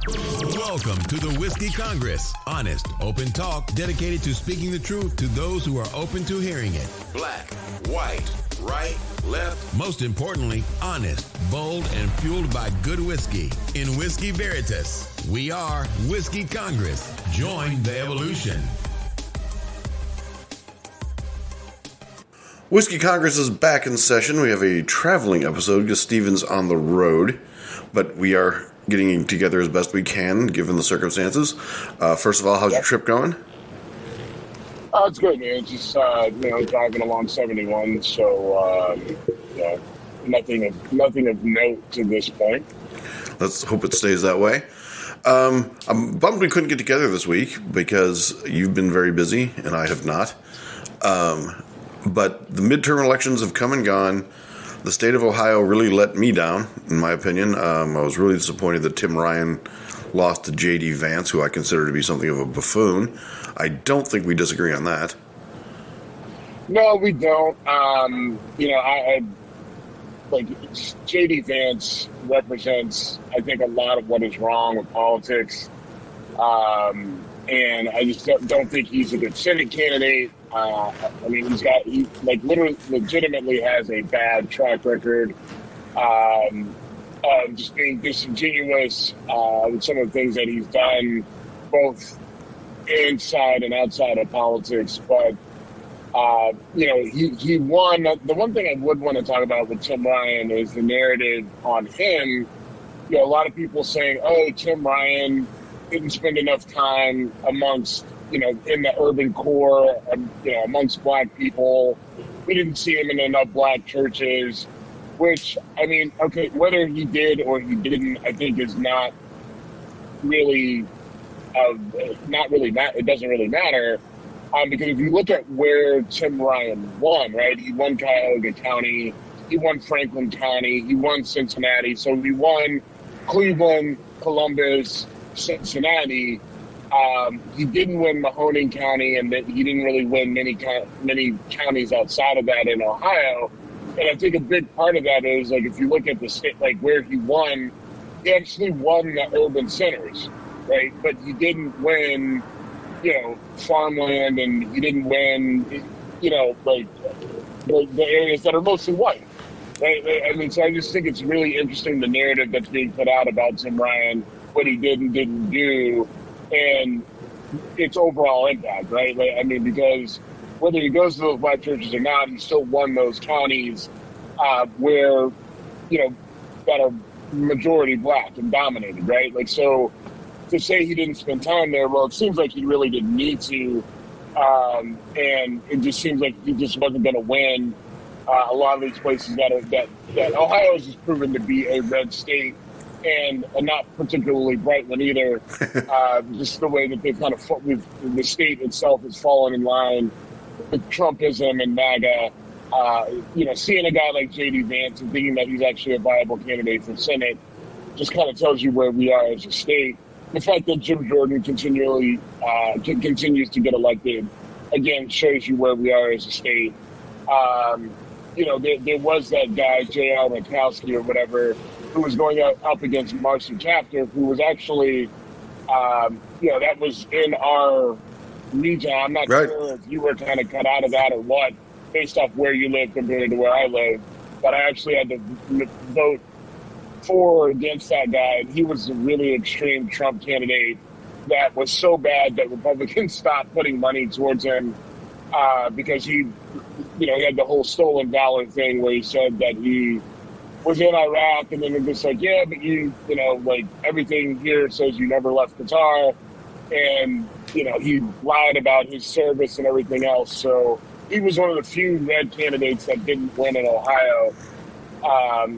Welcome to the Whiskey Congress. Honest, open talk dedicated to speaking the truth to those who are open to hearing it. Black, white, right, left. Most importantly, honest, bold, and fueled by good whiskey. In Whiskey Veritas, we are Whiskey Congress. Join the evolution. Whiskey Congress is back in session. We have a traveling episode because Steven's on the road, but we are getting together as best we can given the circumstances. First of all, how's your trip going? Oh, it's good, man. Just driving along 71, so nothing of note to this point. Let's hope it stays that way. I'm bummed we couldn't get together this week because you've been very busy and I have not. But the midterm elections have come and gone. The state of Ohio really let me down, in my opinion. I was really disappointed that Tim Ryan lost to J.D. Vance, who I consider to be something of a buffoon. I don't think we disagree on that. No, we don't. I J.D. Vance represents, I think, a lot of what is wrong with politics. And I just don't think he's a good Senate candidate. He legitimately has a bad track record of just being disingenuous with some of the things that he's done, both inside and outside of politics. But, he won. The one thing I would want to talk about with Tim Ryan is the narrative on him. A lot of people saying, oh, Tim Ryan didn't spend enough time amongst, in the urban core, amongst black people. We didn't see him in enough black churches, which, whether he did or he didn't, I think is not really, it doesn't really matter. Because if you look at where Tim Ryan won, right, he won Cuyahoga County, he won Franklin County, he won Cincinnati, so he won Cleveland, Columbus, Cincinnati. He didn't win Mahoning County, and he didn't really win many counties outside of that in Ohio. And I think a big part of that is, if you look at the state, where he won, he actually won the urban centers, right? But he didn't win, farmland, and he didn't win, the areas that are mostly white, right? So I just think it's really interesting, the narrative that's being put out about Tim Ryan, what he did and didn't do, and its overall impact, right? Because whether he goes to those black churches or not, he still won those counties where, that are majority black and dominated, right? So to say he didn't spend time there, well, it seems like he really didn't need to, and it just seems like he just wasn't going to win a lot of these places that Ohio has just proven to be a red state. And a not particularly bright one either. Just the way that they've kind of the state itself has fallen in line with Trumpism and MAGA. Seeing a guy like J.D. Vance and thinking that he's actually a viable candidate for Senate just kind of tells you where we are as a state. The fact that Jim Jordan continues to get elected, again, shows you where we are as a state. There was that guy, J.L. Murkowski or whatever, who was going up against Marcy Chapter, who was actually, that was in our region. I'm not sure if you were kind of cut out of that or what, based off where you live compared to where I live. But I actually had to vote for or against that guy. And he was a really extreme Trump candidate that was so bad that Republicans stopped putting money towards him because he had the whole stolen valor thing where he said that he was in Iraq, and then it's like, yeah, but everything here says you never left Qatar, and, he lied about his service and everything else. So he was one of the few red candidates that didn't win in Ohio.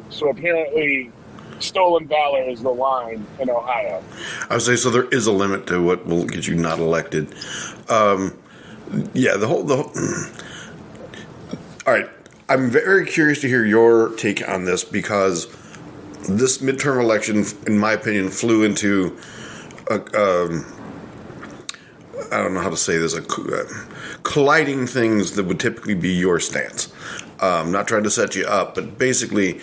So apparently stolen valor is the line in Ohio. I would say, so there is a limit to what will get you not elected. All right. I'm very curious to hear your take on this because this midterm election, in my opinion, flew into I don't know how to say this, colliding things that would typically be your stance. Not trying to set you up, but basically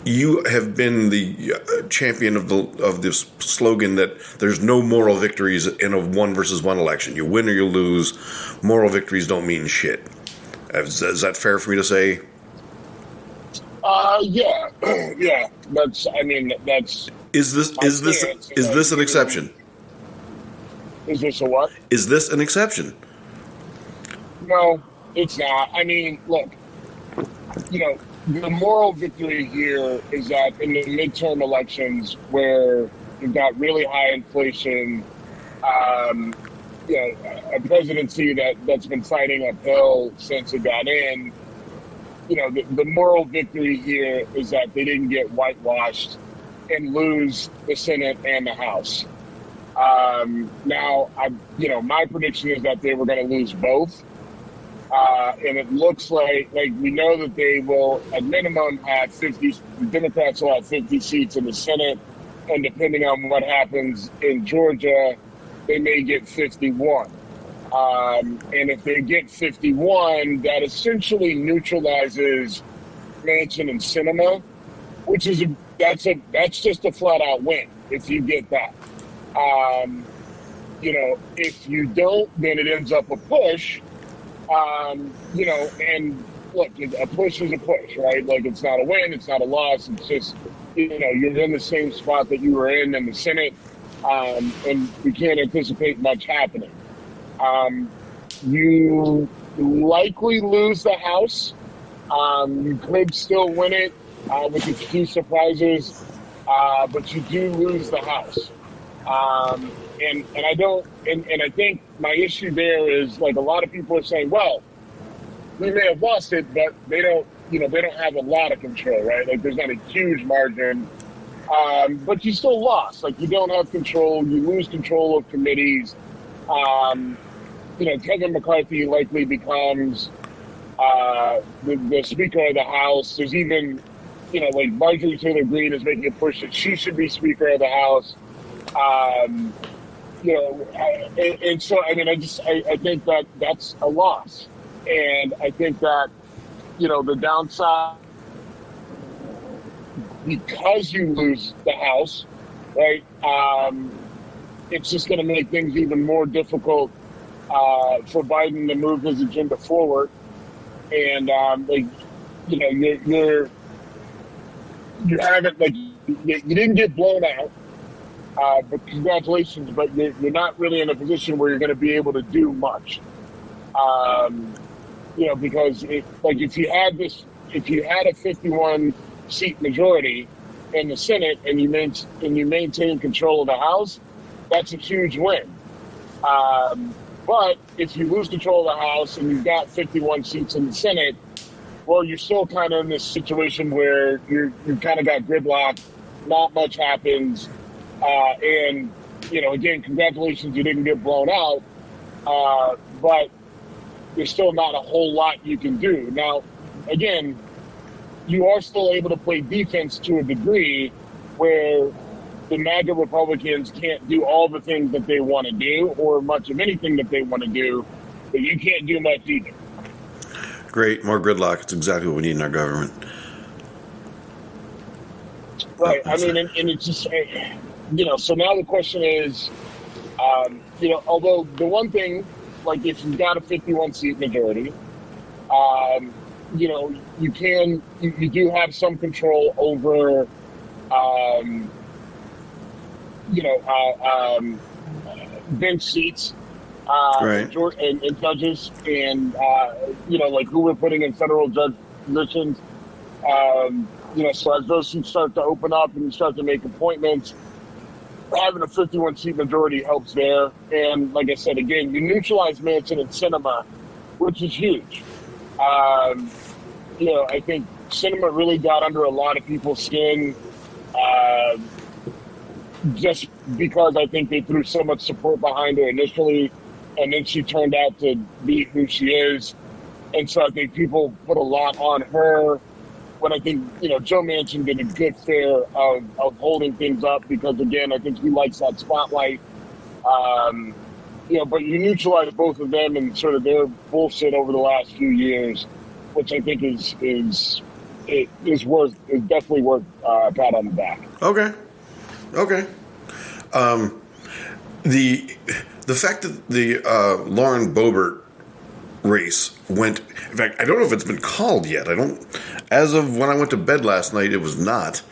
you have been the champion of this slogan that there's no moral victories in a 1-versus-1 election. You win or you lose. Moral victories don't mean shit. Is that fair for me to say? Yeah, yeah. That's. Is this an exception? Is this a what? Is this an exception? No, it's not. I mean, look. The moral victory here is that in the midterm elections, where you've got really high inflation, a presidency that's been fighting uphill since it got in. The moral victory here is that they didn't get whitewashed and lose the Senate and the House. Now, my prediction is that they were going to lose both. And it looks like we know that they will, at minimum, have 50. The Democrats will have 50 seats in the Senate, and depending on what happens in Georgia, they may get 51. And if they get 51, that essentially neutralizes Manchin and Sinema, which is that's just a flat out win if you get that. If you don't, then it ends up a push. And look, a push is a push, right? Like, it's not a win, it's not a loss. It's just, you're in the same spot that you were in the Senate, and we can't anticipate much happening. You likely lose the House. You could still win it with a few surprises, but you do lose the House. And I think my issue there is, like, a lot of people are saying, well, we may have lost it, but they don't have a lot of control, right? Like, there's not a huge margin, but you still lost. Like, you don't have control. You lose control of committees. Kevin McCarthy likely becomes the Speaker of the House. There's even, Marjorie Taylor Greene is making a push that she should be Speaker of the House. And so, I think that that's a loss. And I think that, the downside, because you lose the House, right, it's just going to make things even more difficult for Biden to move his agenda forward. And, you haven't, you didn't get blown out. But congratulations, but you're not really in a position where you're going to be able to do much. Because if you had a 51 seat majority in the Senate and you maintain control of the House, that's a huge win. But if you lose control of the House and you've got 51 seats in the Senate, well, you're still kind of in this situation where you've kind of got gridlock, not much happens. And, again, congratulations, you didn't get blown out, but there's still not a whole lot you can do. Now, again, you are still able to play defense to a degree where the MAGA Republicans can't do all the things that they want to do or much of anything that they want to do, but you can't do much either. Great. More gridlock. It's exactly what we need in our government. Right. And it's just, so now the question is, although the one thing, like, if you've got a 51 seat majority, you do have some control over, bench seats, right, and judges, and who we're putting in federal judge positions. So as those seats start to open up and you start to make appointments, having a 51 seat majority helps there. And like I said, again, you neutralize Manchin and Sinema, which is huge. I think Sinema really got under a lot of people's skin, just because I think they threw so much support behind her initially, and then she turned out to be who she is. And so I think people put a lot on her, when I think, Joe Manchin did a good fare of holding things up, because, again, I think he likes that spotlight. But you neutralize both of them and sort of their bullshit over the last few years, which I think is it's definitely worth a pat on the back. Okay. The fact that the Lauren Boebert race went, in fact, I don't know if it's been called yet. As of when I went to bed last night, it was not.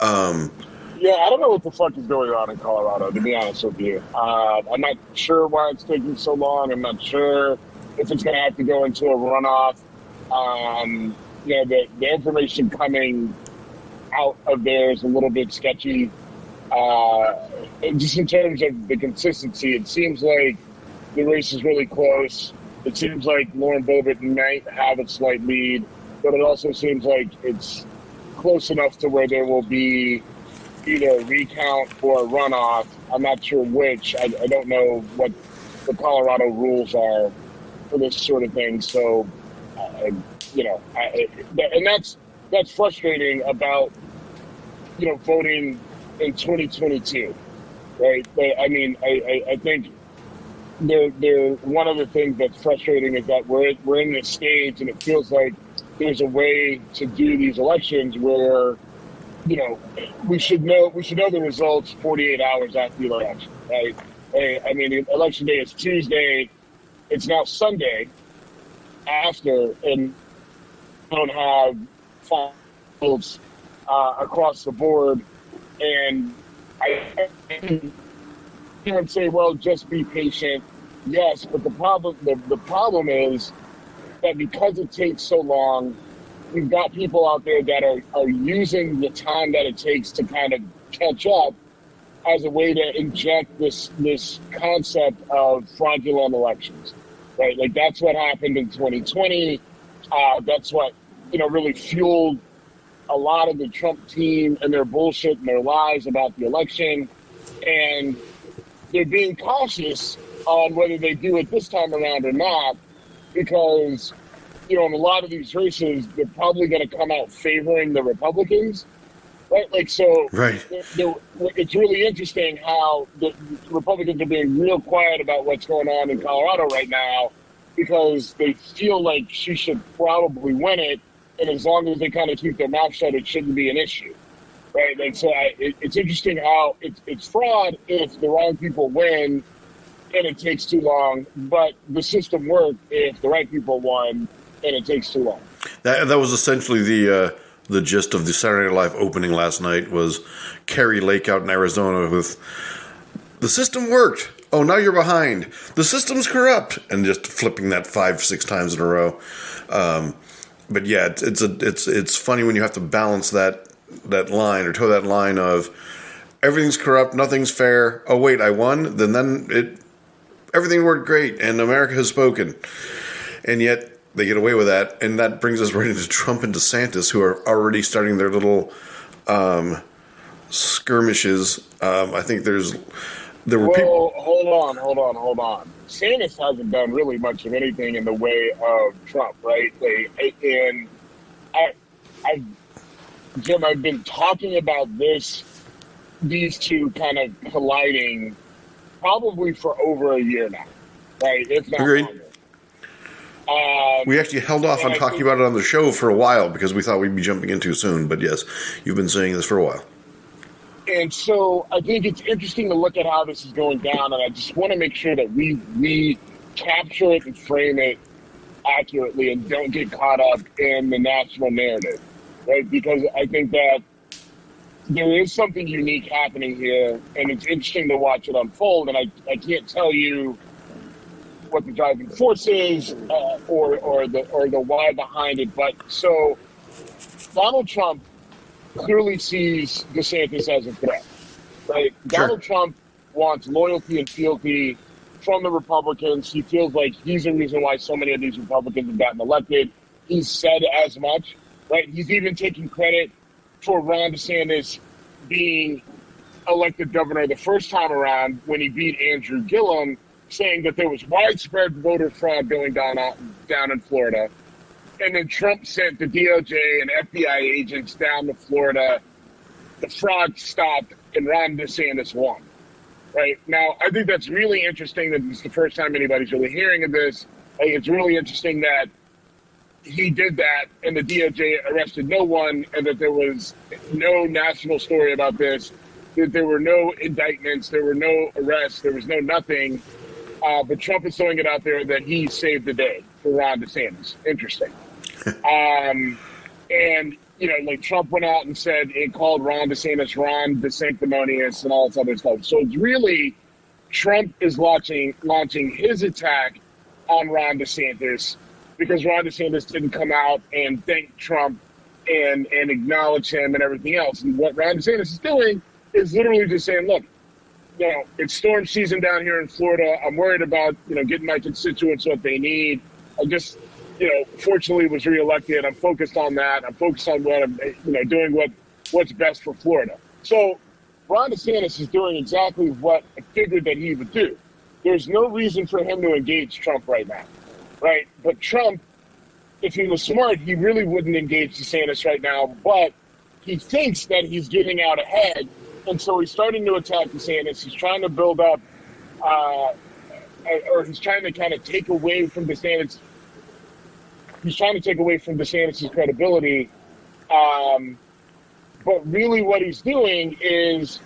Yeah, I don't know what the fuck is going on in Colorado, to be honest with you. I'm not sure why it's taking so long. I'm not sure if it's going to have to go into a runoff. The information coming out of there is a little bit sketchy. Just in terms of the consistency, it seems like the race is really close. It seems like Lauren Boebert might have a slight lead, but it also seems like it's close enough to where there will be either a recount or a runoff. I'm not sure which. I don't know what the Colorado rules are for this sort of thing. So, and that's frustrating about, voting in 2022, right? I think they're one of the things that's frustrating is that we're in this stage, and it feels like there's a way to do these elections where, we should know the results 48 hours after the election, right? Election day is Tuesday. It's now Sunday after, and don't have votes across the board. And I can't say, well, just be patient. Yes, but the problem is that because it takes so long, we've got people out there that are using the time that it takes to kind of catch up as a way to inject this concept of fraudulent elections, right? Like that's what happened in 2020. That's what, really fueled a lot of the Trump team and their bullshit and their lies about the election. And they're being cautious on whether they do it this time around or not, because in a lot of these races, they're probably going to come out favoring the Republicans, right? Right. It's really interesting how the Republicans are being real quiet about what's going on in Colorado right now, because they feel like she should probably win it, and as long as they kind of keep their mouth shut, it shouldn't be an issue, right? And so it's interesting how it's fraud if the wrong people win and it takes too long, but the system worked if the right people won and it takes too long. That was essentially the gist of the Saturday Night Live opening last night, was Carrie Lake out in Arizona with, the system worked. Oh, now you're behind. The system's corrupt, and just flipping that 5-6 times in a row. But yeah, it's funny when you have to balance that line, or toe that line of everything's corrupt, nothing's fair. Oh wait, I won. Then everything worked great, and America has spoken, and yet they get away with that, and that brings us right into Trump and DeSantis, who are already starting their little skirmishes. I think there were people. Hold on. DeSantis hasn't done really much of anything in the way of Trump, right? Jim, I've been talking about these two kind of colliding probably for over a year now, right? If not longer. We actually held off on talking about it on the show for a while because we thought we'd be jumping in too soon. But yes, you've been saying this for a while. And so I think it's interesting to look at how this is going down, and I just want to make sure that we capture it and frame it accurately and don't get caught up in the national narrative, right? Because I think that there is something unique happening here, and it's interesting to watch it unfold, and I can't tell you what the driving force is or the why behind it. But so Donald Trump clearly sees DeSantis as a threat, right? Sure. Donald Trump wants loyalty and fealty from the Republicans. He feels like he's the reason why so many of these Republicans have gotten elected. He's said as much, right? He's even taking credit for Ron DeSantis being elected governor the first time around when he beat Andrew Gillum, saying that there was widespread voter fraud going down in Florida. And then Trump sent the DOJ and FBI agents down to Florida. The fraud stopped, and Ron DeSantis won. Right? Now, I think that's really interesting that it's the first time anybody's really hearing of this. I think it's really interesting that he did that and the DOJ arrested no one, and that there was no national story about this, that there were no indictments, there were no arrests, there was no nothing. But Trump is throwing it out there that he saved the day for Ron DeSantis. Interesting. And, like Trump went out and said it called Ron DeSantis Ron DeSanctimonious and all this other stuff. So it's really Trump is launching his attack on Ron DeSantis because Ron DeSantis didn't come out and thank Trump and acknowledge him and everything else. And what Ron DeSantis is doing is literally just saying, look, it's storm season down here in Florida. I'm worried about, getting my constituents what they need. I just, fortunately was reelected. I'm focused on that. I'm focused on what I'm, doing what's best for Florida. So Ron DeSantis is doing exactly what I figured that he would do. There's no reason for him to engage Trump right now, right? But Trump, if he was smart, he really wouldn't engage DeSantis right now, but he thinks that he's getting out ahead, and so he's starting to attack DeSantis. He's trying to build up, or he's trying to kind of take away from DeSantis. He's trying to take away from DeSantis' credibility. But really what he's doing is,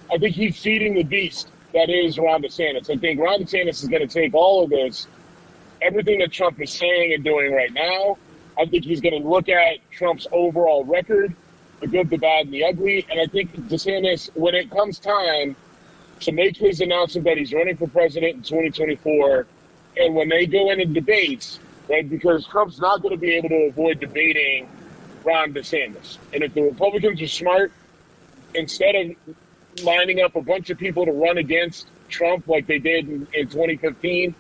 I think he's feeding the beast that is Ron DeSantis. I think Ron DeSantis is going to take all of this, everything that Trump is saying and doing right now. I think he's going to look at Trump's overall record, the good, the bad, and the ugly. And I think DeSantis, when it comes time to make his announcement that he's running for president in 2024, and when they go into debates, right, because Trump's not going to be able to avoid debating Ron DeSantis. And if the Republicans are smart, instead of lining up a bunch of people to run against Trump like they did in 2015,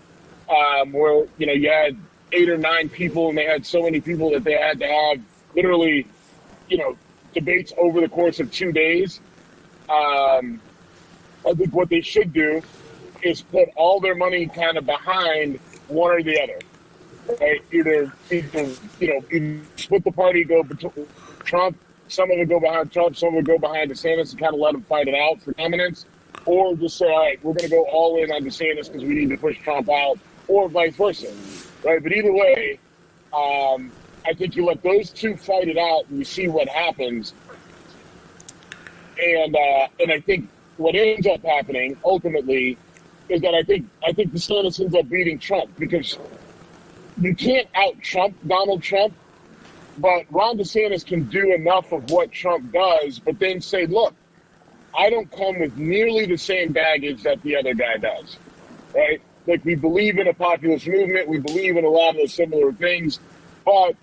where, you had 8 or 9 people and they had so many people that they had to have literally, debates over the course of 2 days. I think what they should do is put all their money kind of behind one or the other. Right? Either split the party, go between Trump, some of it go behind Trump, some of it go behind DeSantis and kind of let them fight it out for dominance, or just say, all right, we're going to go all in on DeSantis because we need to push Trump out, or vice versa. Right? But either way, I think you let those two fight it out and you see what happens. And I think what ends up happening ultimately is that I think DeSantis ends up beating Trump, because you can't out-Trump Donald Trump, but Ron DeSantis can do enough of what Trump does, but then say, look, I don't come with nearly the same baggage that the other guy does, right? Like, we believe in a populist movement, we believe in a lot of those similar things, but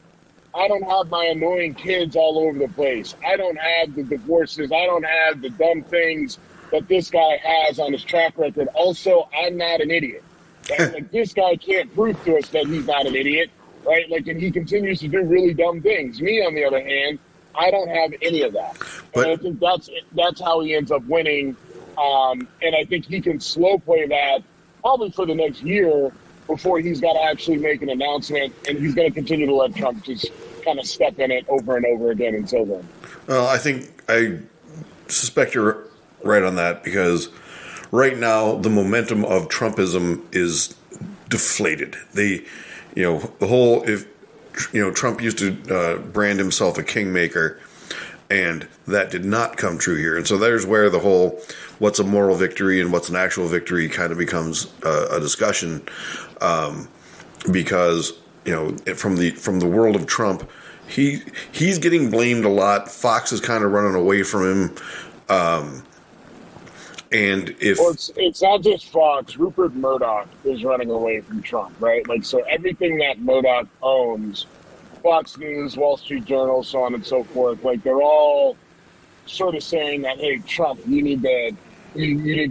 I don't have my annoying kids all over the place. I don't have the divorces. I don't have the dumb things that this guy has on his track record. Also, I'm not an idiot. Right? Like, this guy can't prove to us that he's not an idiot, right? Like, and he continues to do really dumb things. Me, on the other hand, I don't have any of that. But, and I think that's how he ends up winning. And I think he can slow play that probably for the next year before he's got to actually make an announcement, and he's going to continue to let Trump just kind of step in it over and over again until then. Well, I suspect you're right on that, because right now the momentum of Trumpism is deflated. Trump used to brand himself a kingmaker, and that did not come true here. And so there's where the whole what's a moral victory and what's an actual victory kind of becomes a discussion, because from the world of Trump, he's getting blamed a lot. Fox is kind of running away from him. It's not just Fox. Rupert Murdoch is running away from Trump, right? Like, so everything that Murdoch owns, Fox News, Wall Street Journal, so on and so forth, like, they're all sort of saying that, hey, Trump, you need to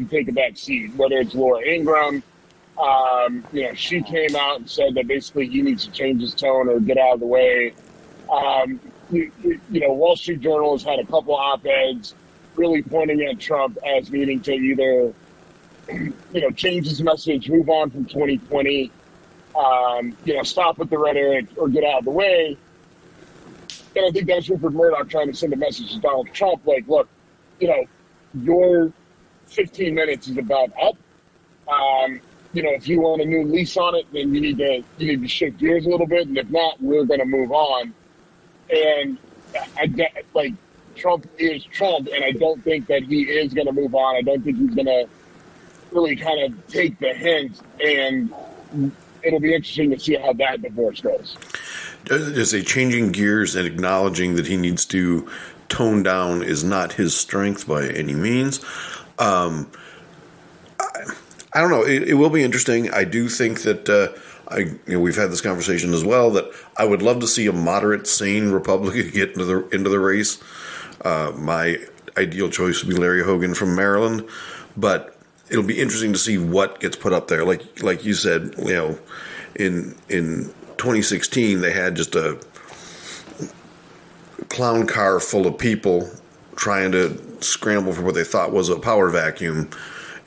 take a back seat. Whether it's Laura Ingraham, she came out and said that basically he needs to change his tone or get out of the way. Wall Street Journal has had a couple op-eds really pointing at Trump as needing to either, change his message, move on from 2020, stop with the rhetoric or get out of the way. And I think that's Rupert Murdoch trying to send a message to Donald Trump, like, look, your 15 minutes is about up. if you want a new lease on it, then you need to shift gears a little bit, and if not, we're going to move on. And like Trump is Trump, and I don't think that he is going to move on. I don't think he's going to really kind of take the hint, and it'll be interesting to see how that divorce goes. Is a changing gears and acknowledging that he needs to tone down is not his strength by any means. I don't know. It will be interesting. I do think that we've had this conversation as well, that I would love to see a moderate, sane Republican get into the race. My ideal choice would be Larry Hogan from Maryland, but it'll be interesting to see what gets put up there. Like you said, in 2016 they had just a clown car full of people trying to scramble for what they thought was a power vacuum,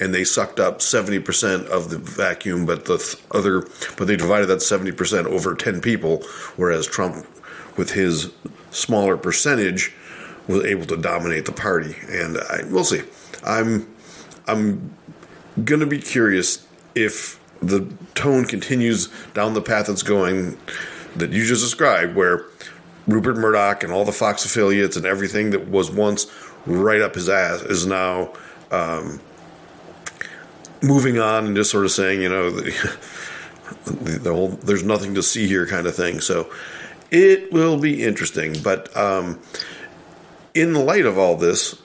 and they sucked up 70% of the vacuum, but they divided that 70% over 10 people, whereas Trump, with his smaller percentage, was able to dominate the party. And we'll see. I'm going to be curious if the tone continues down the path it's going that you just described, where Rupert Murdoch and all the Fox affiliates and everything that was once right up his ass is now moving on and just sort of saying, the whole there's nothing to see here kind of thing. So it will be interesting. But in light of all this,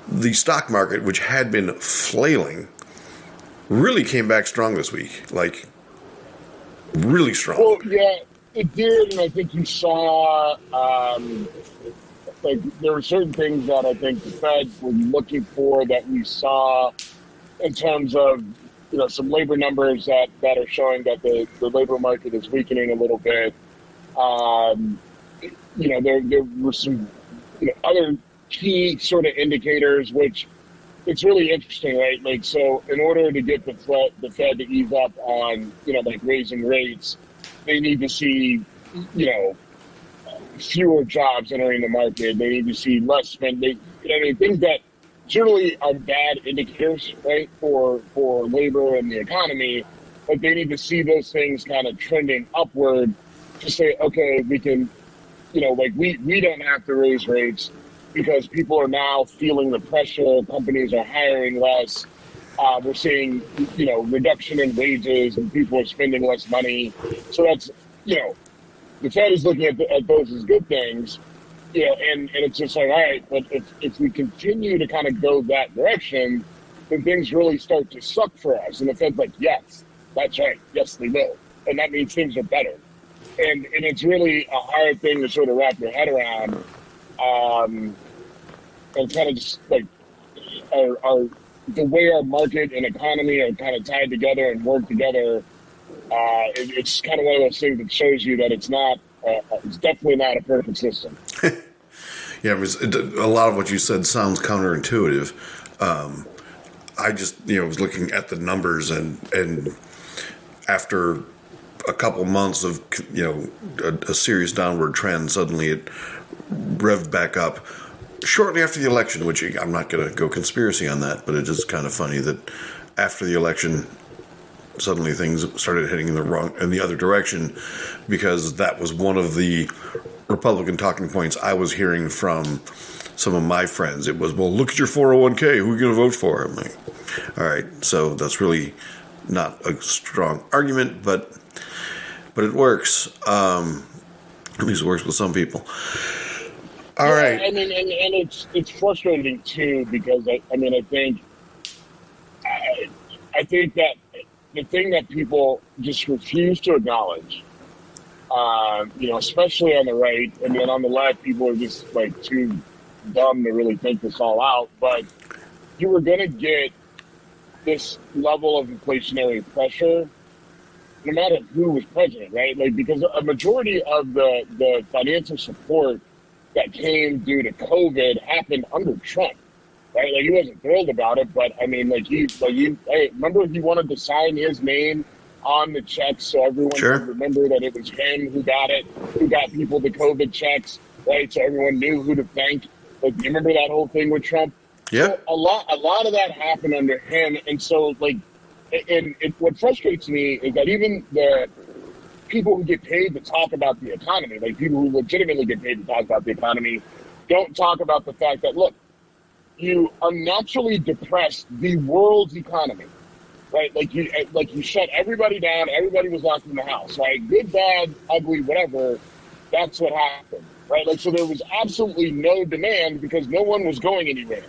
the stock market, which had been flailing, really came back strong this week, like really strong. Well, yeah, it did, and I think you saw, there were certain things that I think the Fed were looking for that we saw in terms of, some labor numbers that are showing that the labor market is weakening a little bit. There were some other key sort of indicators, which it's really interesting, right? Like, so in order to get the Fed to ease up on, raising rates, they need to see, fewer jobs entering the market. They need to see less spending. Things that generally are bad indicators, right, for labor and the economy. But they need to see those things kind of trending upward to say, okay, we can, we don't have to raise rates because people are now feeling the pressure. Companies are hiring less. We're seeing, reduction in wages and people are spending less money. So that's, the Fed is looking at those as good things, and it's just like, all right, but if we continue to kind of go that direction, then things really start to suck for us. And the Fed's like, yes, that's right. Yes, they will. And that means things are better. And it's really a hard thing to sort of wrap your head around. And kind of just like the way our market and economy are kind of tied together and work together. It's kind of one of those things that shows you that it's not, it's definitely not a perfect system. Yeah, a lot of what you said sounds counterintuitive. I just, was looking at the numbers and after a couple months of, a serious downward trend, suddenly it revved back up shortly after the election, which I'm not going to go conspiracy on that, but it is kind of funny that after the election, suddenly things started heading in the other direction, because that was one of the Republican talking points I was hearing from some of my friends. It was, well, look at your 401k. Who are you going to vote for? I'm like, all right. So that's really not a strong argument, but it works. At least it works with some people. All right. I mean, and it's frustrating too, because I think that the thing that people just refuse to acknowledge, especially on the right, and then on the left, people are just like too dumb to really think this all out. But you were going to get this level of inflationary pressure no matter who was president, right? Like, because a majority of the financial support that came due to COVID happened under Trump, right? Like, he wasn't thrilled about it, but I mean, hey, remember he wanted to sign his name on the checks so everyone could remember that it was him who got it, who got people the COVID checks, right? So everyone knew who to thank. Like, you remember that whole thing with Trump? Yeah. So a lot of that happened under him, and so like what frustrates me is that even the people who get paid to talk about the economy, like people who legitimately get paid to talk about the economy, don't talk about the fact that, look, you unnaturally depressed the world's economy, right? Like you shut everybody down. Everybody was locked in the house, right? Good, bad, ugly, whatever. That's what happened, right? Like, so there was absolutely no demand because no one was going anywhere,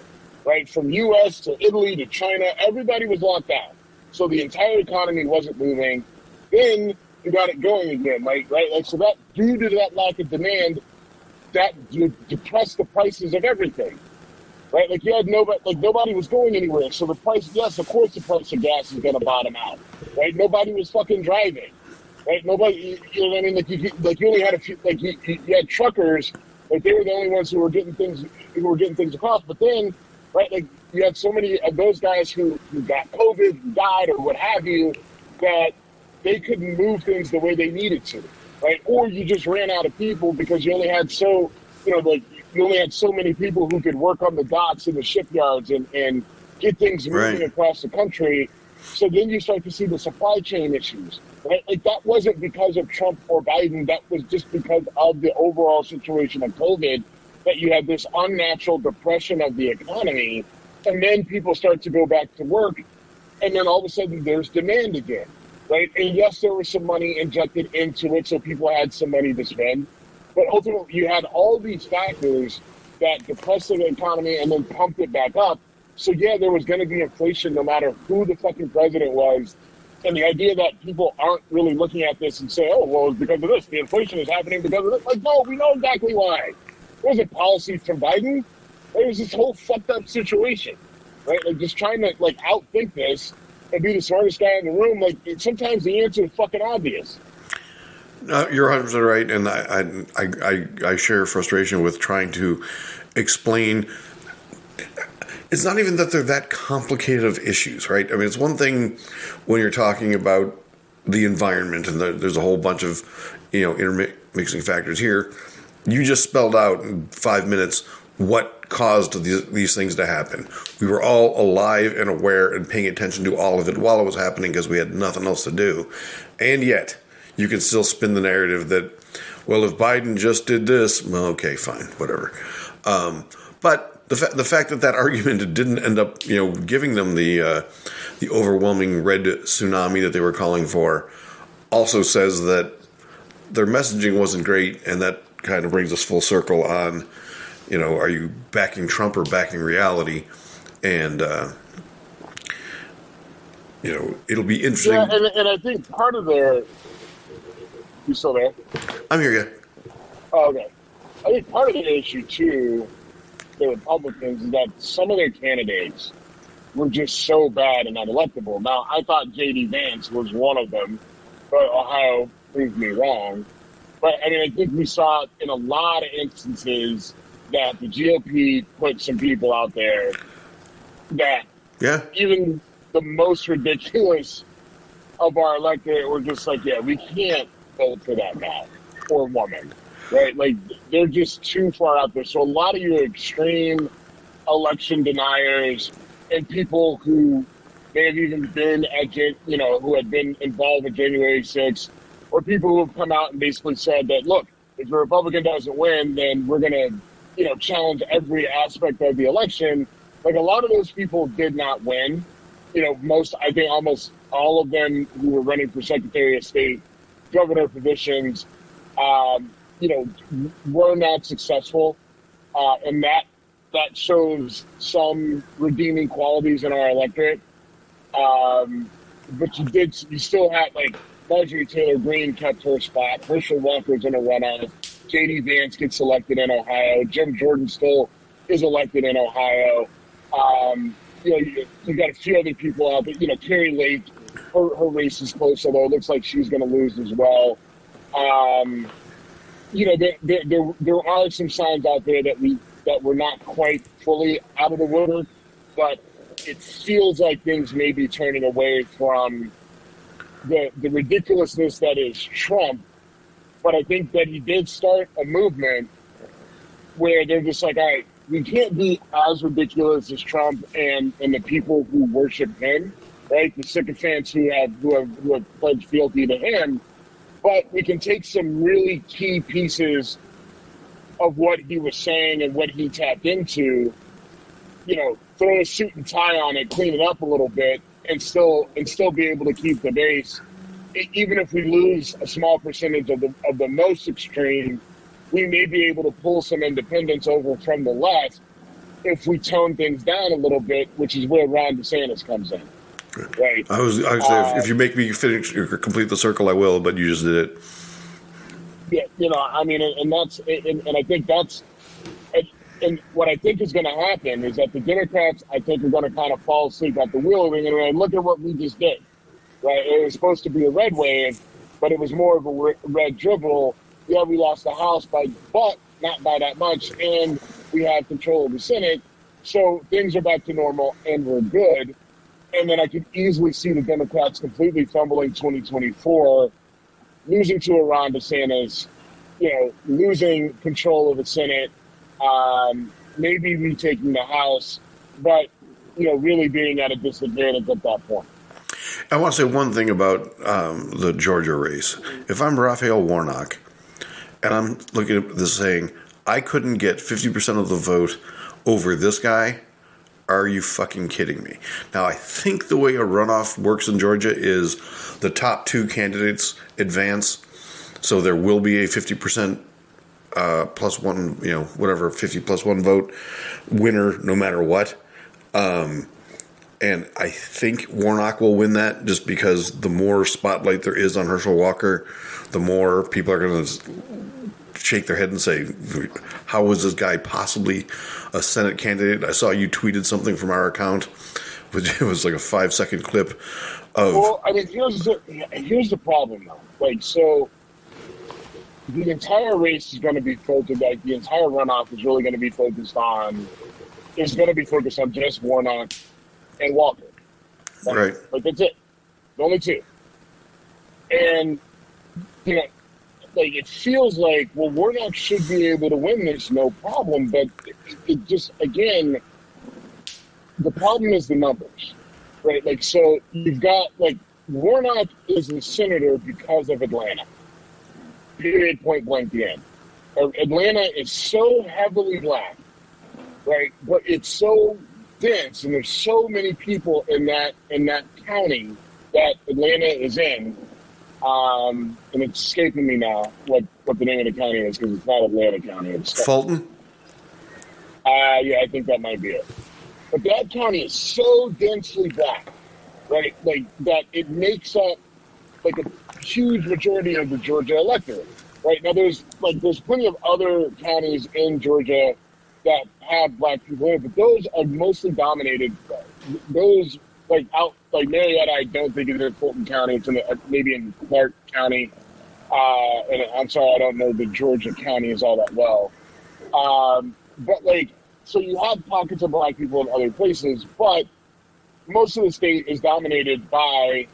right? From U.S. to Italy to China, everybody was locked down. So the entire economy wasn't moving. Then you got it going again, right? Like, so that due to that lack of demand, that depressed the prices of everything, right? Like, you had nobody was going anywhere. So the price, yes, of course, the price of gas is going to bottom out, right? Nobody was fucking driving, right? Nobody, you know what I mean? Like you only had a few, like you had truckers, like they were the only ones who were getting things across. But then, right, like you had so many of those guys who got COVID, who died, or what have you, that they couldn't move things the way they needed to, right? Or you just ran out of people because you only had so many people who could work on the docks and the shipyards and get things moving across the country. So then you start to see the supply chain issues, right? Like that wasn't because of Trump or Biden. That was just because of the overall situation of COVID, that you had this unnatural depression of the economy. And then people start to go back to work. And then all of a sudden there's demand again, right? And yes, there was some money injected into it, so people had some money to spend. But ultimately, you had all these factors that depressed the economy and then pumped it back up. So yeah, there was going to be inflation no matter who the fucking president was. And the idea that people aren't really looking at this and say, oh, well, it's because of this. The inflation is happening because of this. Like, no, we know exactly why. It wasn't policy from Biden. It was this whole fucked up situation, right? Like, just trying to, like, outthink this and be the smartest guy in the room. Like, sometimes the answer is fucking obvious. You're 100% right, and I share frustration with trying to explain. It's not even that they're that complicated of issues, right? I mean, it's one thing when you're talking about the environment, and there's a whole bunch of, intermixing factors here. You just spelled out in 5 minutes what caused these things to happen. We were all alive and aware and paying attention to all of it while it was happening because we had nothing else to do, and yet you can still spin the narrative that, well, if Biden just did this, well, okay, fine, whatever. But the fact that argument didn't end up, giving them the overwhelming red tsunami that they were calling for, also says that their messaging wasn't great, and that kind of brings us full circle on, are you backing Trump or backing reality? And it'll be interesting. Yeah, and I think part of their. You still there? I'm here, yeah. Oh, okay. I think part of the issue, too, the Republicans, is that some of their candidates were just so bad and unelectable. Now, I thought J.D. Vance was one of them, but Ohio proved me wrong. But, I mean, I think we saw in a lot of instances that the GOP put some people out there that even the most ridiculous of our electorate were just like, yeah, we can't vote for that guy or woman, right? Like, they're just too far out there. So a lot of your extreme election deniers and people who may have even been at, who had been involved with January 6th, or people who have come out and basically said that, look, if the Republican doesn't win, then we're going to, challenge every aspect of the election. Like, a lot of those people did not win. I think almost all of them who were running for Secretary of State, governor positions, were not successul. And that shows some redeeming qualities in our electorate. But you still had, like, Marjorie Taylor Greene kept her spot. Herschel Walker's in a runoff. J.D. Vance gets elected in Ohio. Jim Jordan still is elected in Ohio. You got a few other people out there. Carrie Lake, her race is close, although it looks like she's going to lose as well. There are some signs out there that we're not quite fully out of the woodwork, but it feels like things may be turning away from the ridiculousness that is Trump. But I think that he did start a movement where they're just like, all right, we can't be as ridiculous as Trump and the people who worship him. right? The sycophants who have pledged fealty to him. But we can take some really key pieces of what he was saying and what he tapped into, throw a suit and tie on it, clean it up a little bit, and still be able to keep the base. Even if we lose a small percentage of the most extreme, we may be able to pull some independents over from the left if we tone things down a little bit, which is where Ron DeSantis comes in. Right. I was if you make me finish or complete the circle, I will. But you just did it. Yeah, I mean, and I think that's, and what I think is going to happen is that the Democrats, I think, are going to kind of fall asleep at the wheel. And look at what we just did. Right. It was supposed to be a red wave, but it was more of a red dribble. Yeah, we lost the House but not by that much, and we have control of the Senate. So things are back to normal, and we're good. And then I could easily see the Democrats completely fumbling 2024, losing to a Ron DeSantis, losing control of the Senate, maybe retaking the House, but, really being at a disadvantage at that point. I want to say one thing about the Georgia race. If I'm Raphael Warnock and I'm looking at this saying, I couldn't get 50% of the vote over this guy, are you fucking kidding me? Now, I think the way a runoff works in Georgia is the top two candidates advance, so there will be a 50% plus one, 50 plus one vote winner no matter what. And I think Warnock will win that just because the more spotlight there is on Herschel Walker, the more people are going to shake their head and say, how was this guy possibly a Senate candidate? I saw you tweeted something from our account, which was like a 5-second clip of... Well, I mean, here's the problem, though. Like, so the entire race is going to be focused, like the entire runoff is really going to be focused on just Warnock and Walker. Right. Like, that's it. The only two. And, like, it feels like, well, Warnock should be able to win this, no problem. But it just, again, the problem is the numbers, right? Like, so you've got, like, Warnock is a senator because of Atlanta. Period, point blank, the end. Atlanta is so heavily black, right? But it's so dense, and there's so many people in that county that Atlanta is in. And it's escaping me now what the name of the county is, because it's not Atlanta County. It's Fulton? Yeah, I think that might be it. But that county is so densely black, right? Like, that it makes up like a huge majority of the Georgia electorate, right? Now there's plenty of other counties in Georgia that have black people in it, but those are mostly dominated. Those like Marietta, I don't think is in Fulton County. It's maybe in Clark County. And I'm sorry, I don't know the Georgia counties all that well. But like, so you have pockets of black people in other places, but most of the state is dominated by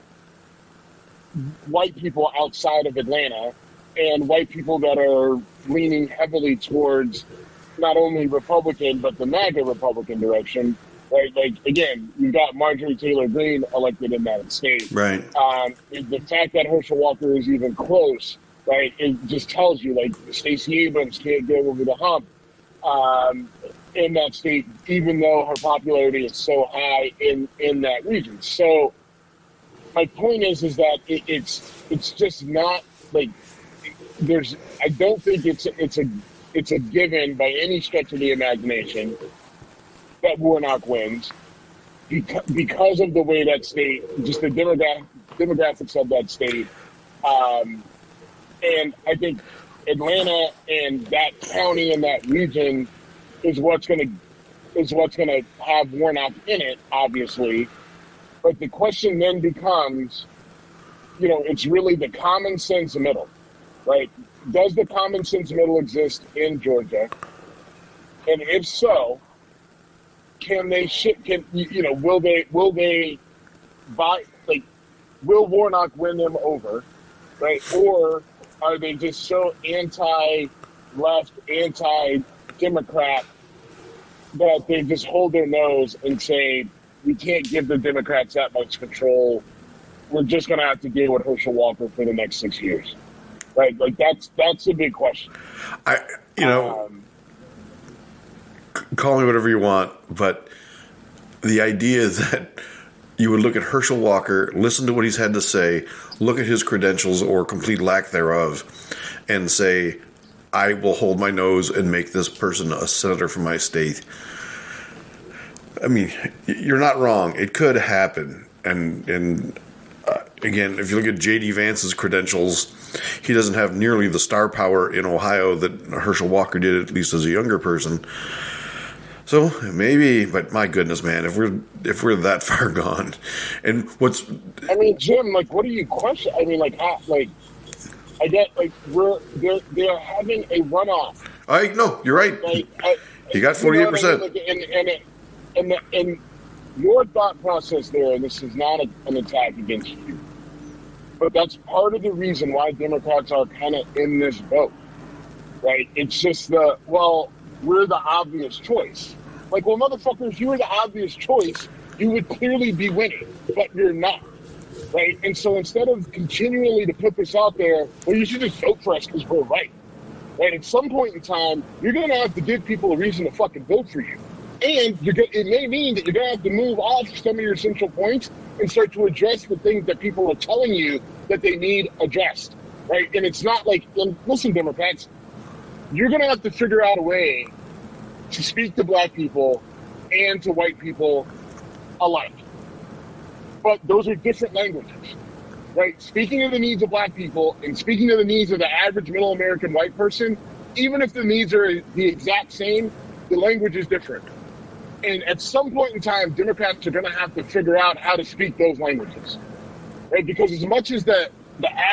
white people outside of Atlanta and white people that are leaning heavily towards not only Republican, but the MAGA Republican direction, right? Like, again, you've got Marjorie Taylor Greene elected in that state. Right. The fact that Herschel Walker is even close, right, it just tells you, like, Stacey Abrams can't get over the hump in that state, even though her popularity is so high in that region. So my point is that it's just not, like, I don't think it's a given by any stretch of the imagination that Warnock wins because of the way that state, just the demographics of that state. And I think Atlanta and that county and that region is what's going to have Warnock in it, obviously. But the question then becomes, it's really the common sense middle, right? Does the common sense middle exist in Georgia? And if so, will Warnock win them over, right? Or are they just so anti-left, anti-Democrat that they just hold their nose and say, we can't give the Democrats that much control. We're just going to have to deal with Herschel Walker for the next 6 years, right? Like that's a big question. Call me whatever you want, but the idea that you would look at Herschel Walker, listen to what he's had to say, look at his credentials or complete lack thereof, and say, I will hold my nose and make this person a senator from my state. I mean, you're not wrong. It could happen. And again, if you look at J.D. Vance's credentials, he doesn't have nearly the star power in Ohio that Herschel Walker did, at least as a younger person. So maybe, but my goodness, man, if we're that far gone, and I mean, Jim, like, what do you question? I mean, like, I get, like, they're having a runoff. No, you're right. Like, you got 48%. And your thought process there, and this is not an attack against you, but that's part of the reason why Democrats are kind of in this boat, right? It's just we're the obvious choice. Like, well, motherfucker, if you were the obvious choice, you would clearly be winning, but you're not, right? And so instead of continually to put this out there, well, you should just vote for us because we're right. At some point in time, you're going to have to give people a reason to fucking vote for you. And it may mean that you're going to have to move off some of your central points and start to address the things that people are telling you that they need addressed, right? And it's not like, and listen, Democrats, you're going to have to figure out a way to speak to black people and to white people alike. But those are different languages, right? Speaking of the needs of black people and speaking of the needs of the average middle American white person, even if the needs are the exact same, the language is different. And at some point in time, Democrats are going to have to figure out how to speak those languages, right? Because as much as the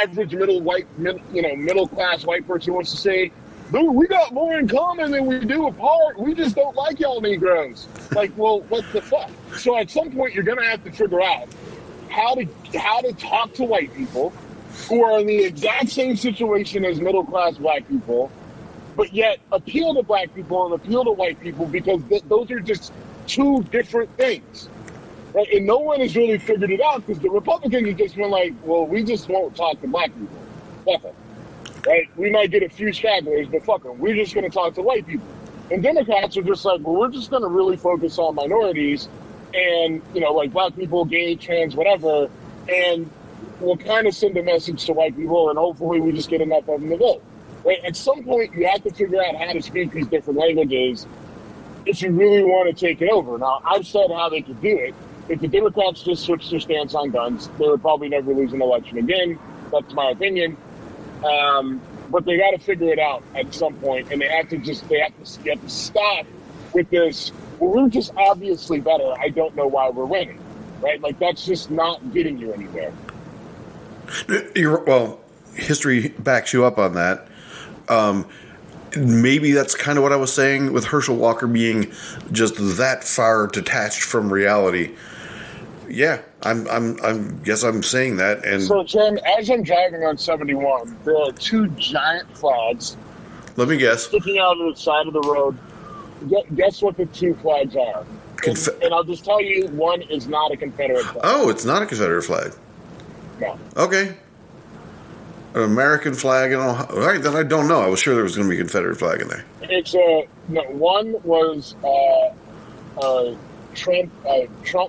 average middle class white person wants to say, dude, we got more in common than we do apart. We just don't like y'all Negroes. Like, well, what the fuck? So at some point, you're going to have to figure out how to talk to white people who are in the exact same situation as middle class black people, but yet appeal to black people and appeal to white people, because those are just two different things, right? And no one has really figured it out, because the Republicans have just been like, well, we just won't talk to black people. Fuck them. Right? We might get a few stragglers, but fuck them. We're just going to talk to white people. And Democrats are just like, well, we're just going to really focus on minorities and, like black people, gay, trans, whatever, and we'll kind of send a message to white people, and hopefully we just get enough of them to vote. Right? At some point, you have to figure out how to speak these different languages if you really want to take it over. Now, I've said how they could do it. If the Democrats just switched their stance on guns, they would probably never lose an election again. That's my opinion. But they got to figure it out at some point, and they have to stop with this. Well, we're just obviously better. I don't know why we're winning, right? Like, that's just not getting you anywhere. History backs you up on that. Maybe that's kind of what I was saying with Herschel Walker being just that far detached from reality. Yeah, I'm guess I'm saying that. And so, Jim, as I'm driving on 71, there are two giant flags. Let me guess. Sticking out of the side of the road. Guess what the two flags are? And I'll just tell you, one is not a Confederate flag. Oh, it's not a Confederate flag. No. Okay. An American flag in Ohio. All right, then I don't know. I was sure there was going to be a Confederate flag in there. It's one was a Trump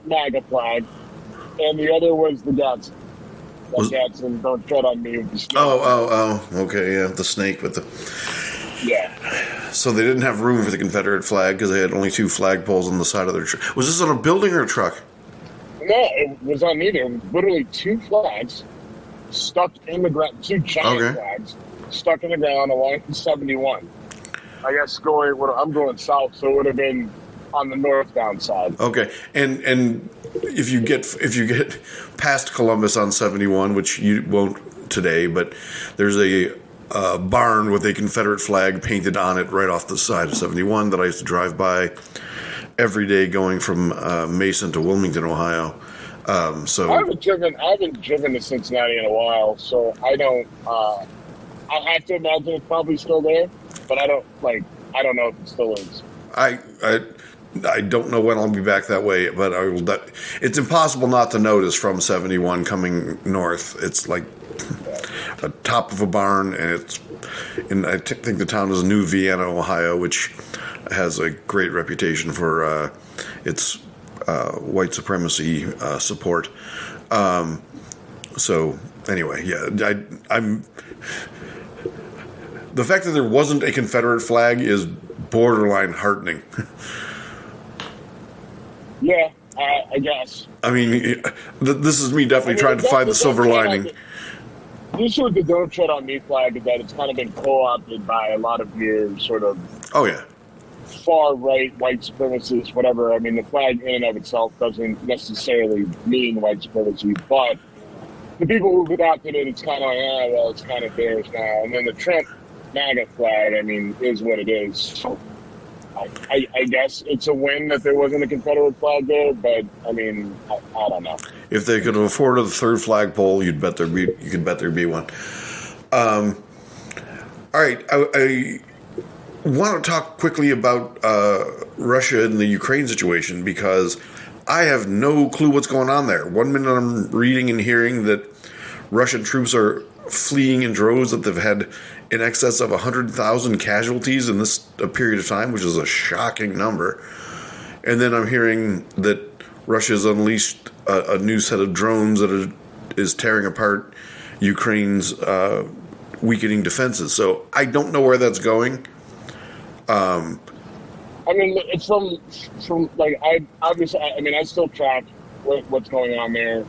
MAGA flag, and the other was the Gadsden. Gadsden, don't tread on me with the snake. Oh, okay, yeah, the snake with the... Yeah. So they didn't have room for the Confederate flag because they had only two flagpoles on the side of their truck. Was this on a building or a truck? No, it was on neither. It was literally two flags stuck in the ground, two giant flags stuck in the ground along 71. I guess I'm going south, so it would have been on the northbound side. Okay, and if you get past Columbus on 71, which you won't today, but there's a barn with a Confederate flag painted on it right off the side of 71 that I used to drive by every day going from Mason to Wilmington, Ohio. So I haven't driven to Cincinnati in a while, so I don't. I have to imagine it's probably still there, but I don't know if it still is. I don't know when I'll be back that way, but I will. It's impossible not to notice from 71 coming north. It's like a top of a barn, and I think the town is New Vienna, Ohio, which has a great reputation for its white supremacy support. So anyway, yeah, I'm. The fact that there wasn't a Confederate flag is borderline heartening. Yeah, I guess. I mean, this is me definitely trying to find the silver lining. The issue with the "Don't Tread on Me" flag is that it's kind of been co-opted by a lot of your sort of far-right white supremacists, whatever. I mean, the flag in and of itself doesn't necessarily mean white supremacy, but the people who've adopted it, it's kind of like, well, it's kind of theirs now. And then the Trump MAGA flag, I mean, is what it is. So I guess it's a win that there wasn't a Confederate flag there, but I mean, I don't know. If they could afford a third flagpole, you could bet there'd be one. All right, I want to talk quickly about Russia and the Ukraine situation, because I have no clue what's going on there. One minute I'm reading and hearing that Russian troops are fleeing in droves, that they've had in excess of 100,000 casualties in this period of time, which is a shocking number. And then I'm hearing that Russia's unleashed a new set of drones that is tearing apart Ukraine's weakening defenses. So I don't know where that's going. I mean, it's from like, I still track what's going on there.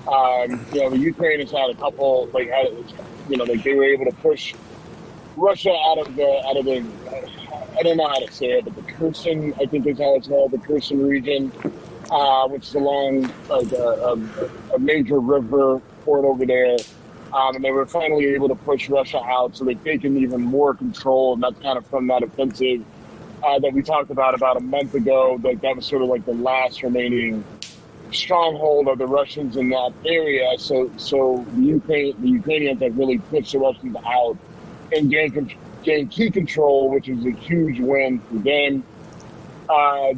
The Ukraine has had a couple, they were able to push Russia out of the, I don't know how to say it, but the Kherson, I think is how it's called, the Kherson region, which is along a major river port over there. And they were finally able to push Russia out, so they've taken even more control, and that's kind of from that offensive that we talked about a month ago. That was sort of like the last remaining stronghold of the Russians in that area. So the Ukrainians have really pushed the Russians out and gained key control, which is a huge win for them.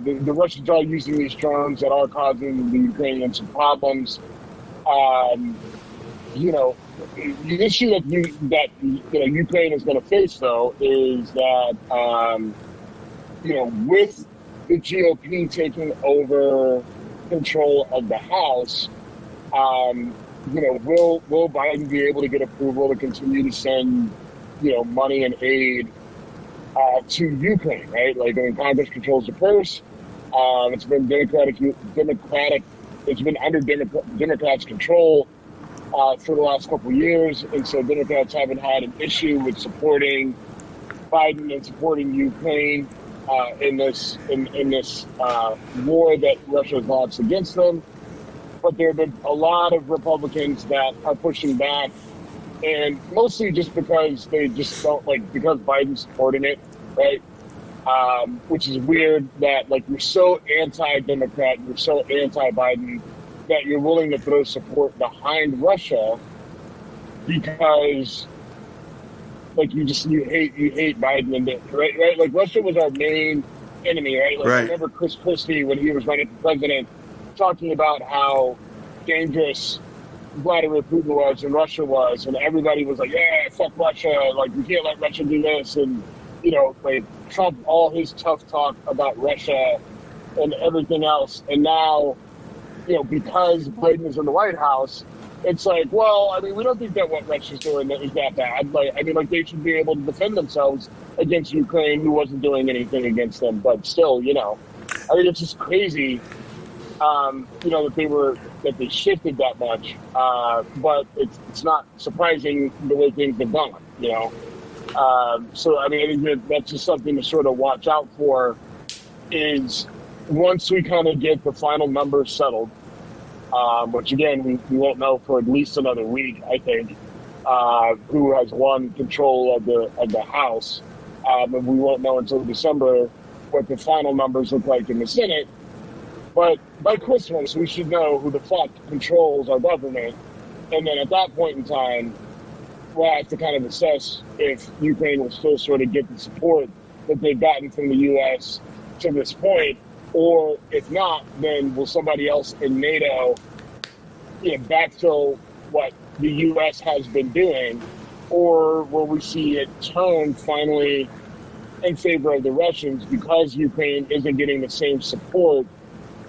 The Russians are using these drones that are causing the Ukrainians some problems. The issue that Ukraine is going to face, though, is that with the GOP taking over control of the House, will Biden be able to get approval to continue to send money and aid to Ukraine? Right, like, I mean, Congress controls the purse. It's been Democratic. It's been under Democrats' control for the last couple of years, and so Democrats haven't had an issue with supporting Biden and supporting Ukraine in this war that Russia has launched against them. But there have been a lot of Republicans that are pushing back, and mostly just because they just don't because Biden's supporting it, right? Which is weird that you're so anti-Democrat, you're so anti-Biden, that you're willing to throw support behind Russia because you hate Biden and right? Like, Russia was our main enemy, right? Right. I remember Chris Christie, when he was running for president, talking about how dangerous Vladimir Putin was and Russia was, and everybody was like, yeah, fuck Russia, we can't let Russia do this, and Trump, all his tough talk about Russia and everything else, and now because Biden is in the White House, it's like, well, I mean, we don't think that what Russia's doing is that bad. They should be able to defend themselves against Ukraine, who wasn't doing anything against them. But still, it's just crazy, that they shifted that much. But it's not surprising the way things have gone, So, I think that's just something to sort of watch out for, is once we kind of get the final numbers settled, which again, we won't know for at least another week, I think, who has won control of the House. And we won't know until December what the final numbers look like in the Senate. But by Christmas, we should know who the fuck controls our government. And then at that point in time, we'll have to kind of assess if Ukraine will still sort of get the support that they've gotten from the U.S. to this point, Or if not, then will somebody else in NATO backfill what the U.S. has been doing? Or will we see it turn finally in favor of the Russians because Ukraine isn't getting the same support?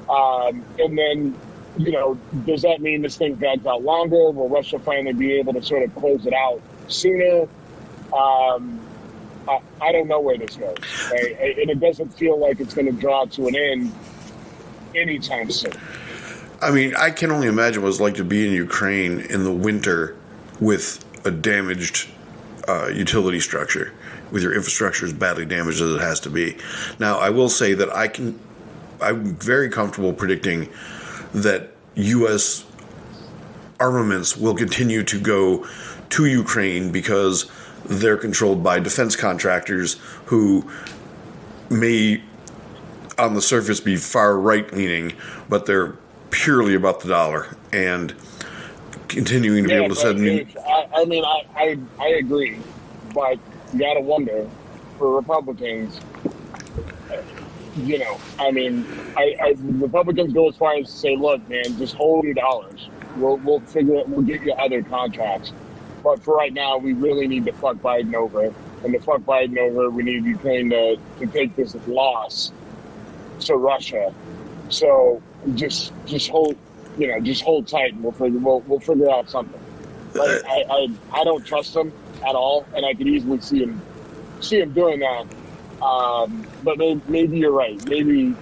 And then, does that mean this thing drags out longer? Will Russia finally be able to sort of close it out sooner? I don't know where this goes. Right? And it doesn't feel like it's going to draw to an end anytime soon. I mean, I can only imagine what it's like to be in Ukraine in the winter with a damaged utility structure, with your infrastructure as badly damaged as it has to be. Now, I will say that I'm very comfortable predicting that U.S. armaments will continue to go to Ukraine because they're controlled by defense contractors who may, on the surface, be far right-leaning, but they're purely about the dollar and continuing to be able to send. I agree, but you got to wonder for Republicans. Republicans go as far as to say, "Look, man, just hold your dollars. We'll figure it. We'll get you other contracts." But for right now, we really need to fuck Biden over. And to fuck Biden over, we need Ukraine to take this loss to Russia. So just hold tight, and we'll figure out something. Like, I don't trust him at all, and I could easily see him doing that. But maybe you're right. Maybe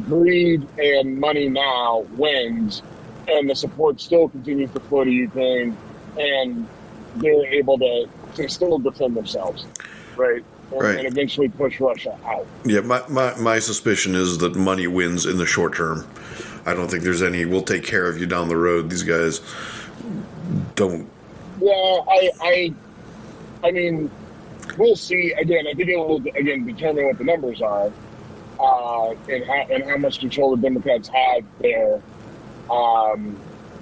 greed and money now wins, and the support still continues to flow to Ukraine. And they're able to still defend themselves, right? And eventually push Russia out. Yeah, my suspicion is that money wins in the short term. I don't think there's any, we'll take care of you down the road. These guys don't. Yeah, I mean, we'll see. Again, I think it will, determine what the numbers are and how much control the Democrats have there.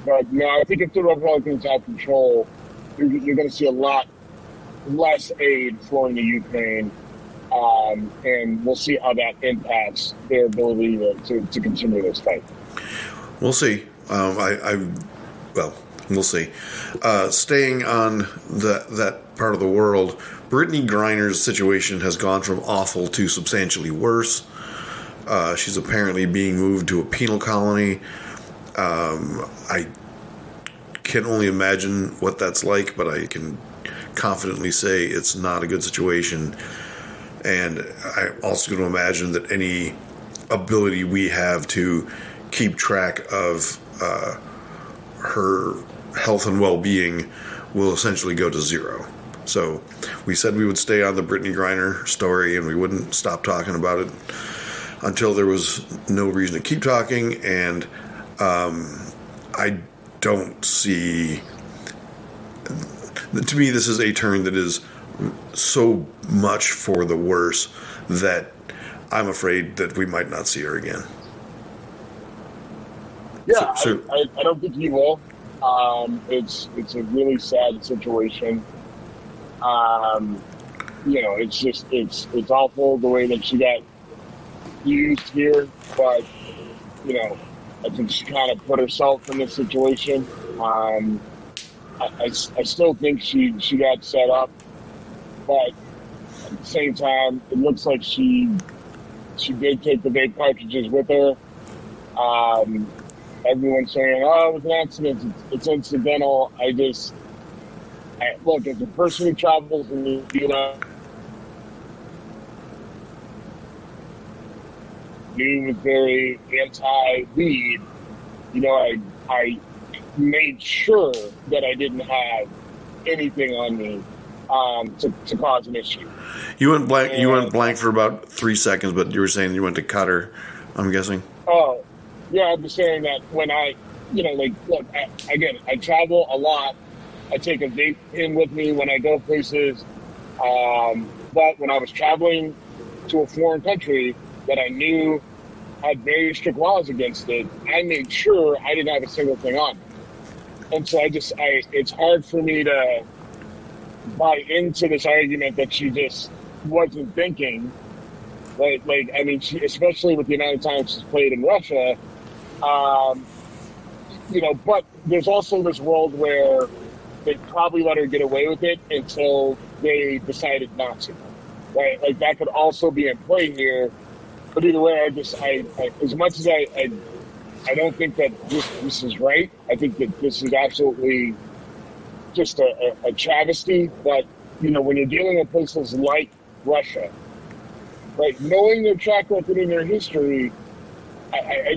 But no, I think if the Republicans have control, you're going to see a lot less aid flowing to Ukraine, and we'll see how that impacts their ability to continue this fight. We'll see. We'll see. Staying on that part of the world, Brittney Griner's situation has gone from awful to substantially worse. She's apparently being moved to a penal colony. I can only imagine what that's like, but I can confidently say it's not a good situation. And I'm also going to imagine that any ability we have to keep track of her health and well-being will essentially go to zero. So we said we would stay on the Brittney Griner story and we wouldn't stop talking about it until there was no reason to keep talking. And I don't see, to me, this is a turn that is so much for the worse that I'm afraid that we might not see her again. Yeah, I don't think he will. It's a really sad situation. It's awful the way that she got used here, but I think she kind of put herself in this situation. I still think she got set up, but at the same time, it looks like she did take the vape cartridges with her. Everyone's saying, "Oh, it was an accident. It's incidental." Look, as a person who travels in the U.S., he was very anti-weed. I made sure that I didn't have anything on me to cause an issue. You went blank. You went blank for about 3 seconds, but you were saying you went to cut her, I'm guessing. Oh, yeah. I'm just saying that when look, I travel a lot. I take a vape in with me when I go places. But when I was traveling to a foreign country that I knew had very strict laws against it, I made sure I didn't have a single thing on me. And so it's hard for me to buy into this argument that she just wasn't thinking right? Like, I mean, especially with the amount of time she's played in Russia, but there's also this world where they probably let her get away with it until they decided not to, right? Like, that could also be in play here. But either way, I as much as I don't think that this is right. I think that this is absolutely just a travesty. But, when you're dealing with places like Russia, right, knowing their track record and their history, I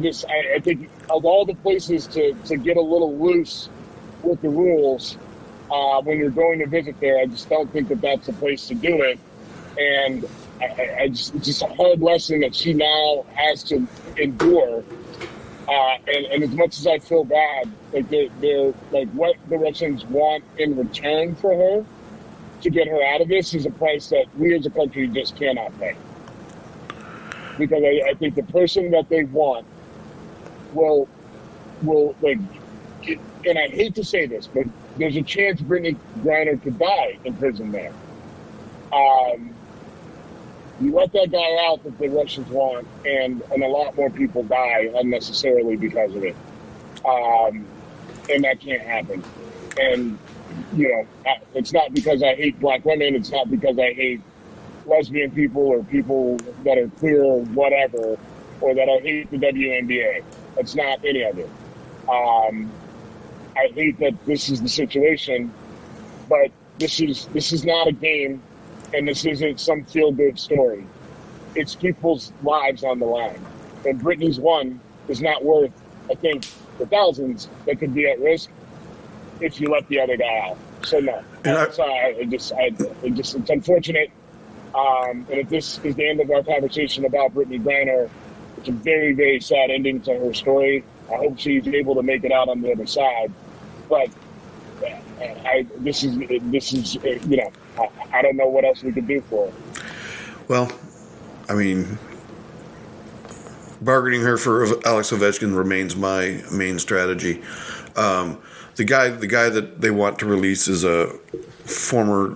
think of all the places to get a little loose with the rules when you're going to visit there, I just don't think that that's the place to do it. And it's just a hard lesson that she now has to endure. And as much as I feel bad, like they're like what the Russians want in return for her to get her out of this is a price that we as a country just cannot pay. Because I think the person that they want will like, and I hate to say this, but there's a chance Brittney Griner could die in prison there. You let that guy out that the Russians want, and a lot more people die unnecessarily because of it. And that can't happen. And, it's not because I hate black women. It's not because I hate lesbian people or people that are queer or whatever, or that I hate the WNBA. It's not any of it. I hate that this is the situation, but this is not a game. And this isn't some feel-good story. It's people's lives on the line. And Brittney's one is not worth, I think, the thousands that could be at risk if you let the other guy out. So no. It's unfortunate. And if this is the end of our conversation about Brittney Griner, it's a very, very sad ending to her story. I hope she's able to make it out on the other side. But this is I don't know what else we could do for her. Well, I mean, bargaining her for Alex Ovechkin remains my main strategy. The guy that they want to release is a former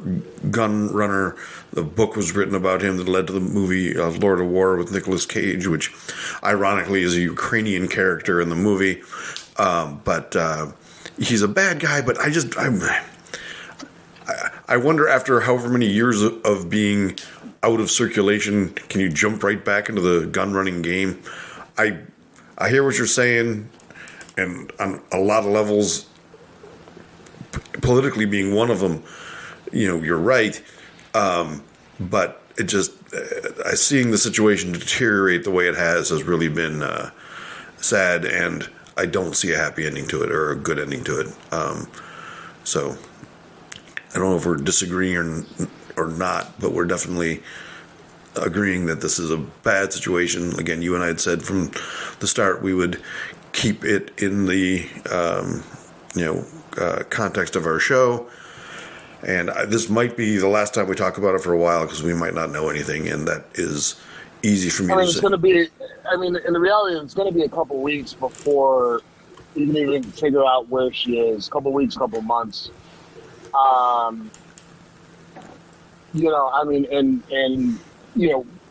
gun runner. The book was written about him that led to the movie Lord of War with Nicolas Cage, which ironically is a Ukrainian character in the movie. But he's a bad guy, but I wonder, after however many years of being out of circulation, can you jump right back into the gun running game? I hear what you're saying, and on a lot of levels, politically being one of them, you're right. But it just, seeing the situation deteriorate the way it has really been sad, and I don't see a happy ending to it or a good ending to it. So I don't know if we're disagreeing or not, but we're definitely agreeing that this is a bad situation. Again, you and I had said from the start we would keep it in the context of our show. And this might be the last time we talk about it for a while because we might not know anything, and that is easy for me to say. It's going to be, in the reality, it's going to be a couple weeks before you can even figure out where she is. Couple weeks, couple months.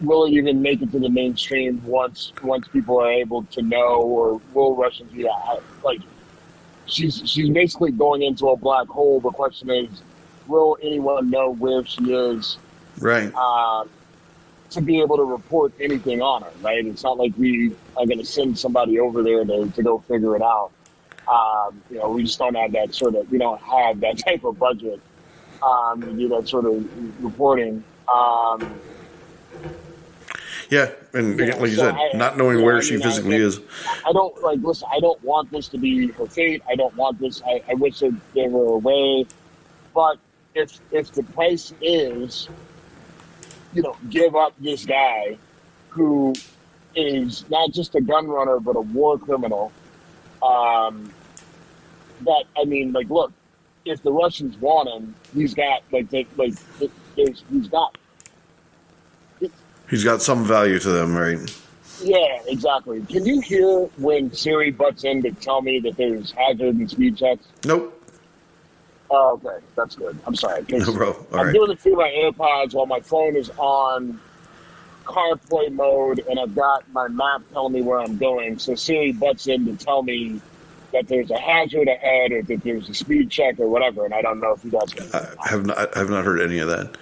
Will it even make it to the mainstream once people are able to know, or will Russians be like? She's basically going into a black hole. The question is, will anyone know where she is? Right. To be able to report anything on her, right? It's not like we are going to send somebody over there to go figure it out. We just don't have that we don't have that type of budget to do that sort of reporting. Yeah, and like you said, not knowing where she physically is. I don't want this to be her fate. I don't want this. I wish that there were a way. But if the price is, give up this guy who is not just a gun runner but a war criminal. Look, if the Russians want him, he's got he's got some value to them, right? Yeah, exactly. Can you hear when Siri butts in to tell me that there's hazard and speed checks? Nope. Oh, okay. That's good. I'm sorry. No, bro. I'm doing it through my AirPods while my phone is on CarPlay mode, and I've got my map telling me where I'm going. So Siri butts in to tell me that there's a hazard ahead or that there's a speed check or whatever, and I don't know if you guys can. I have not heard any of that.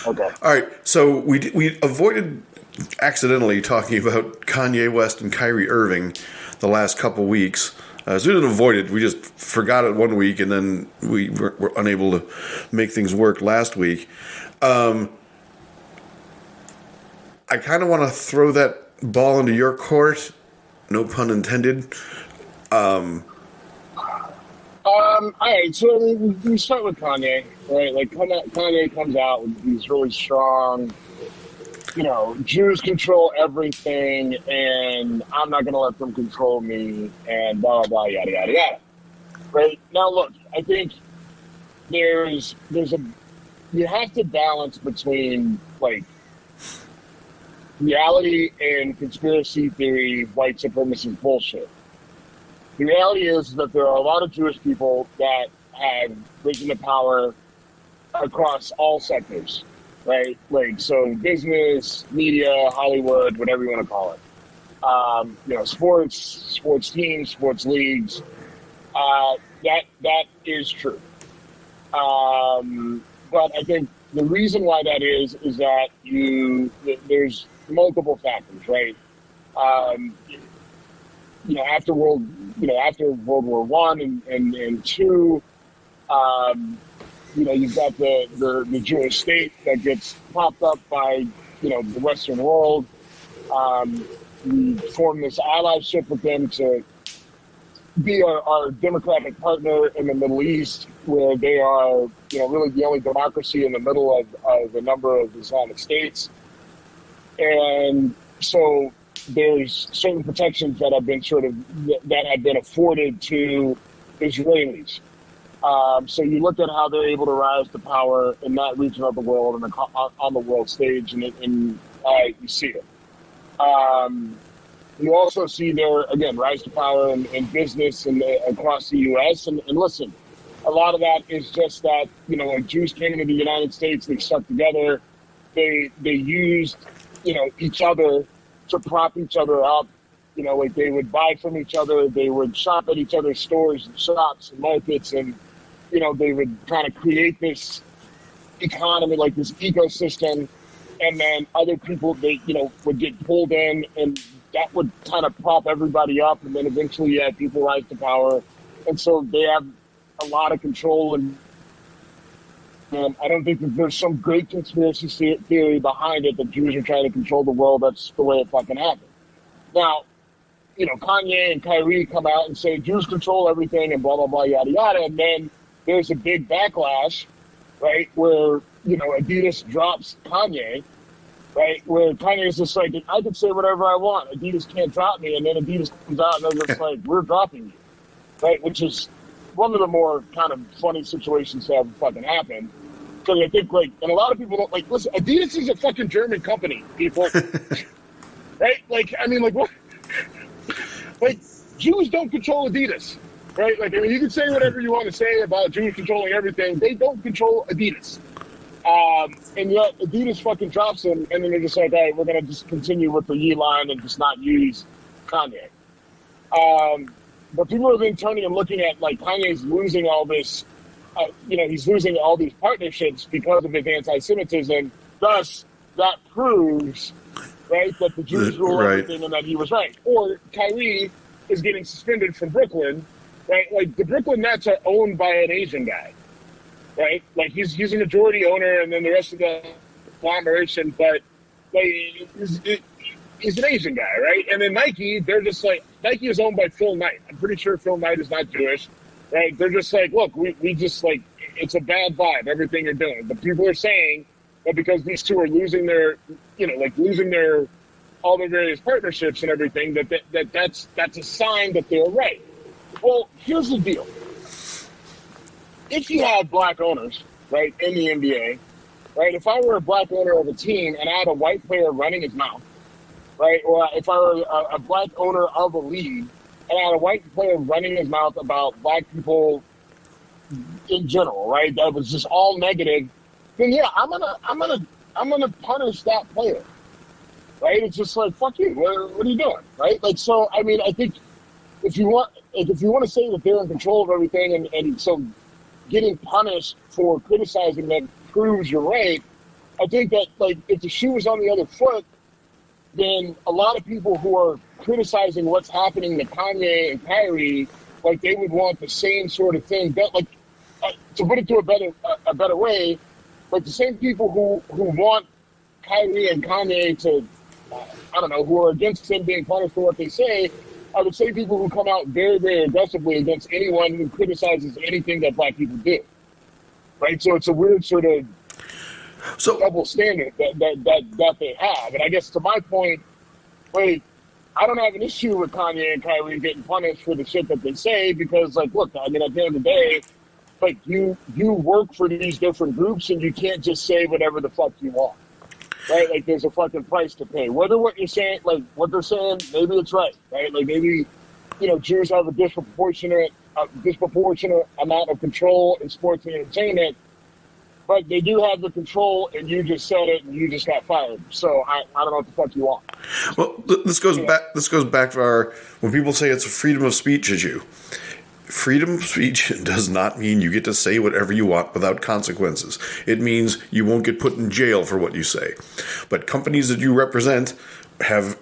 Okay. All right, so we avoided accidentally talking about Kanye West and Kyrie Irving the last couple weeks. So we didn't avoid it. We just forgot it one week, and then we were unable to make things work last week. I kind of want to throw that ball into your court. No pun intended. All right, so we start with Kanye, right? Like, Kanye comes out with these really strong, Jews control everything, and I'm not going to let them control me, and blah, blah, blah, yada, yada, yada. Right? Now, look, I think you have to balance between, like, reality and conspiracy theory, white supremacist bullshit. The reality is that there are a lot of Jewish people that have risen to power across all sectors, right? Like, so business, media, Hollywood, whatever you want to call it. Sports teams, sports leagues. That is true. But I think the reason why that is that there's multiple factors, right? After World War I and II, you've got the Jewish state that gets propped up by the Western world. We form this allyship with them to be our democratic partner in the Middle East, where they are really the only democracy in the middle of a number of Islamic states. And so there's certain protections that have been afforded to Israelis. So you look at how they're able to rise to power in that region of the world and on the world stage, and you see it. You also see their, again, rise to power in business and across the U.S. And listen, a lot of that is just that, when Jews came into the United States, they stuck together. They used, each other to prop each other up. Like, they would buy from each other. They would shop at each other's stores and shops and markets. And, they would kind of create this economy, like this ecosystem. And then other people, would get pulled in, and that would kind of prop everybody up. And then eventually you have people rise to power. And so they have a lot of control. And I don't think that there's some great conspiracy theory behind it that Jews are trying to control the world. That's the way it fucking happened. Now, Kanye and Kyrie come out and say Jews control everything and blah, blah, blah, yada, yada. And then there's a big backlash, right, where, Adidas drops Kanye, right, where Kanye is just like, I can say whatever I want. Adidas can't drop me. And then Adidas comes out and they're just like, we're dropping you, right, which is one of the more kind of funny situations that have fucking happened. Because I think, like, and a lot of people don't, like, listen, Adidas is a fucking German company, people. Right? Like, I mean, like, what? Like, Jews don't control Adidas, right? Like, I mean, you can say whatever you want to say about Jews controlling everything. They don't control Adidas. And yet, Adidas fucking drops them, and then they're just like, all right, we're going to just continue with the Ye line and just not use Kanye. But people have been turning and looking at, like, Kanye's losing all this, he's losing all these partnerships because of his anti-Semitism. Thus, that proves, right, that the Jews rule everything and that he was right. Or Kyrie is getting suspended from Brooklyn, right? Like, the Brooklyn Nets are owned by an Asian guy, right? Like, he's a majority owner, and then the rest of the conglomeration, but like, he's an Asian guy, right? And then Nike, they're just like, Nike is owned by Phil Knight. I'm pretty sure Phil Knight is not Jewish, right? They're just like, look, we just, like, it's a bad vibe, everything you're doing. But people are saying that because these two are losing their, all their various partnerships and everything, that's a sign that they're right. Well, here's the deal. If you have black owners, right, in the NBA, right, if I were a black owner of a team and I had a white player running his mouth, right, or if I were a black owner of a league and I had a white player running his mouth about black people in general, right, that was just all negative, then yeah, I'm gonna punish that player, right? It's just like, fuck you. What are you doing, right? Like, so, I mean, I think if you want to say that they're in control of everything, and so getting punished for criticizing them proves you're right, I think that, like, if the shoe was on the other foot, then a lot of people who are criticizing what's happening to Kanye and Kyrie, like, they would want the same sort of thing. That, like, to put it to a better way, like, the same people who want Kyrie and Kanye to, I don't know, who are against him being punished for what they say, I would say people who come out very, very aggressively against anyone who criticizes anything that black people do. Right? So it's a weird sort of double standard that they have. And I guess to my point, wait, I don't have an issue with Kanye and Kyrie getting punished for the shit that they say, because, like, look, I mean, at the end of the day, like, you work for these different groups, and you can't just say whatever the fuck you want. Right? Like, there's a fucking price to pay. Whether what you're saying, like, what they're saying, maybe it's right, right? Like, maybe, you know, Jews have a disproportionate amount of control in sports and entertainment, but they do have the control, and you just said it, and you just got fired. So I don't know what the fuck you want. Well, this goes back to when people say it's a freedom of speech issue. Freedom of speech does not mean you get to say whatever you want without consequences. It means you won't get put in jail for what you say. But companies that you represent have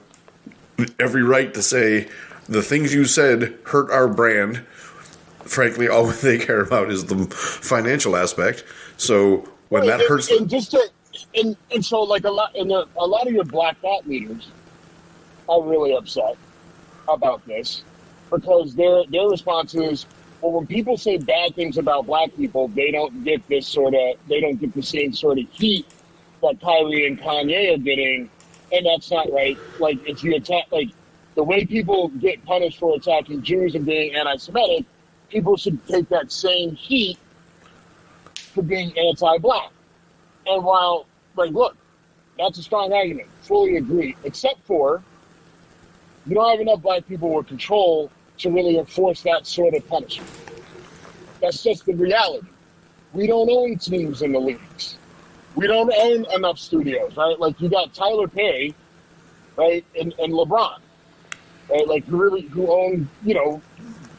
every right to say the things you said hurt our brand. Frankly, all they care about is the financial aspect. So when that hurts them, and so, like, a lot of your black thought leaders are really upset about this, because their response is, well, when people say bad things about black people, they don't get the same sort of heat that Kyrie and Kanye are getting, and that's not right. Like, if you attack, like, the way people get punished for attacking Jews and being anti-Semitic, people should take that same heat for being anti-black. And while, like, look, that's a strong argument, fully agree, except for you don't have enough black people with control to really enforce that sort of punishment. That's just the reality. We don't own teams in the leagues. We don't own enough studios, right? Like, you got Tyler Perry, right, and LeBron, right? Like, who own, you know,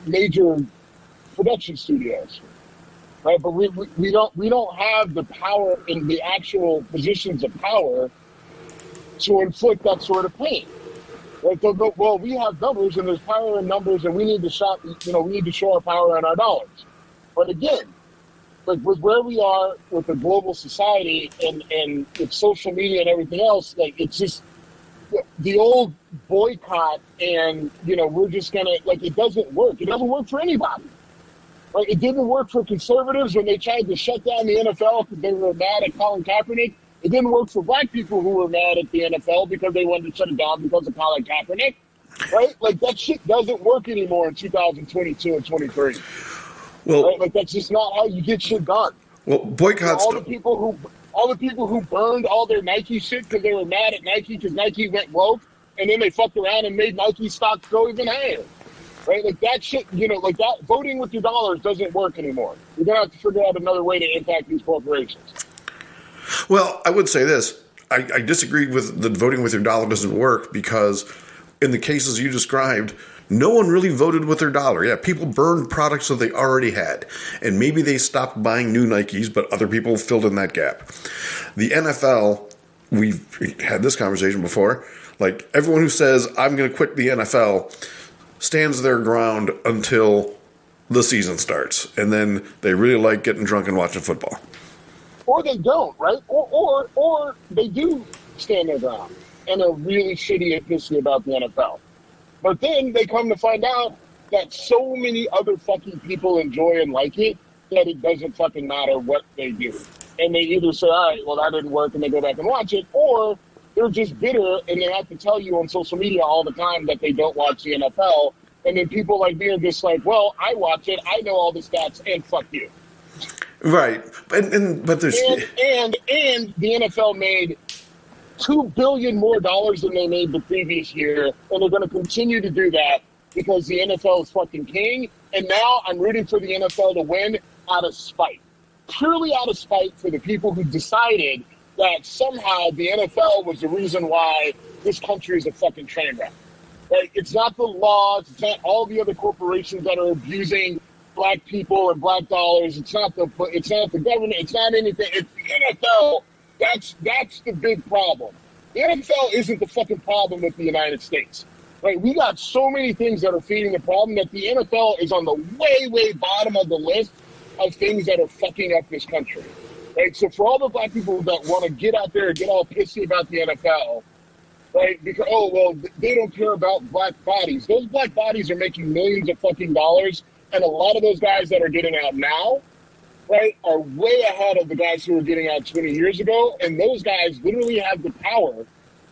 major production studios, right? But we don't have the power in the actual positions of power to inflict that sort of pain. Right? They'll go, well, we have numbers, and there's power in numbers, and we need to show our power and our dollars. But again, like, with where we are with the global society and with social media and everything else, like, it's just the old boycott, and, you know, we're just gonna, like, it doesn't work. It doesn't work for anybody. Right? It didn't work for conservatives when they tried to shut down the NFL because they were mad at Colin Kaepernick. It didn't work for black people who were mad at the NFL because they wanted to shut it down because of Colin Kaepernick, right? Like, that shit doesn't work anymore in 2022 and 23. Well, right? Like, that's just not how you get shit done. Well, boycotts. All the people who burned all their Nike shit because they were mad at Nike because Nike went woke, and then they fucked around and made Nike stocks go even higher, right? Like, that shit, you know, like, that voting with your dollars doesn't work anymore. You're gonna have to figure out another way to impact these corporations. Well, I would say this. I disagree with the voting with your dollar doesn't work, because in the cases you described, no one really voted with their dollar. Yeah, people burned products that they already had, and maybe they stopped buying new Nikes, but other people filled in that gap. The NFL, we've had this conversation before, like, everyone who says, I'm going to quit the NFL, stands their ground until the season starts, and then they really like getting drunk and watching football. Or they don't, right? Or they do stand their ground and are really shitty and pissy about the NFL. But then they come to find out that so many other fucking people enjoy and like it that it doesn't fucking matter what they do. And they either say, all right, well, that didn't work, and they go back and watch it, or they're just bitter and they have to tell you on social media all the time that they don't watch the NFL. And then people like me are just like, well, I watch it, I know all the stats, and fuck you. Right, but there's and the NFL made $2 billion more than they made the previous year, and they're going to continue to do that because the NFL is fucking king. And now I'm rooting for the NFL to win out of spite, purely out of spite for the people who decided that somehow the NFL was the reason why this country is a fucking train wreck. Right? It's not the laws. It's not all the other corporations that are abusing black people and black dollars. It's not the government. It's not anything. It's the NFL. That's the big problem. The NFL isn't the fucking problem with the United States. Right? We got so many things that are feeding the problem that the NFL is on the way, way bottom of the list of things that are fucking up this country. Right? So for all the black people that want to get out there and get all pissy about the NFL, right? Because, they don't care about black bodies. Those black bodies are making millions of fucking dollars, and a lot of those guys that are getting out now, right, are way ahead of the guys who were getting out 20 years ago, and those guys literally have the power,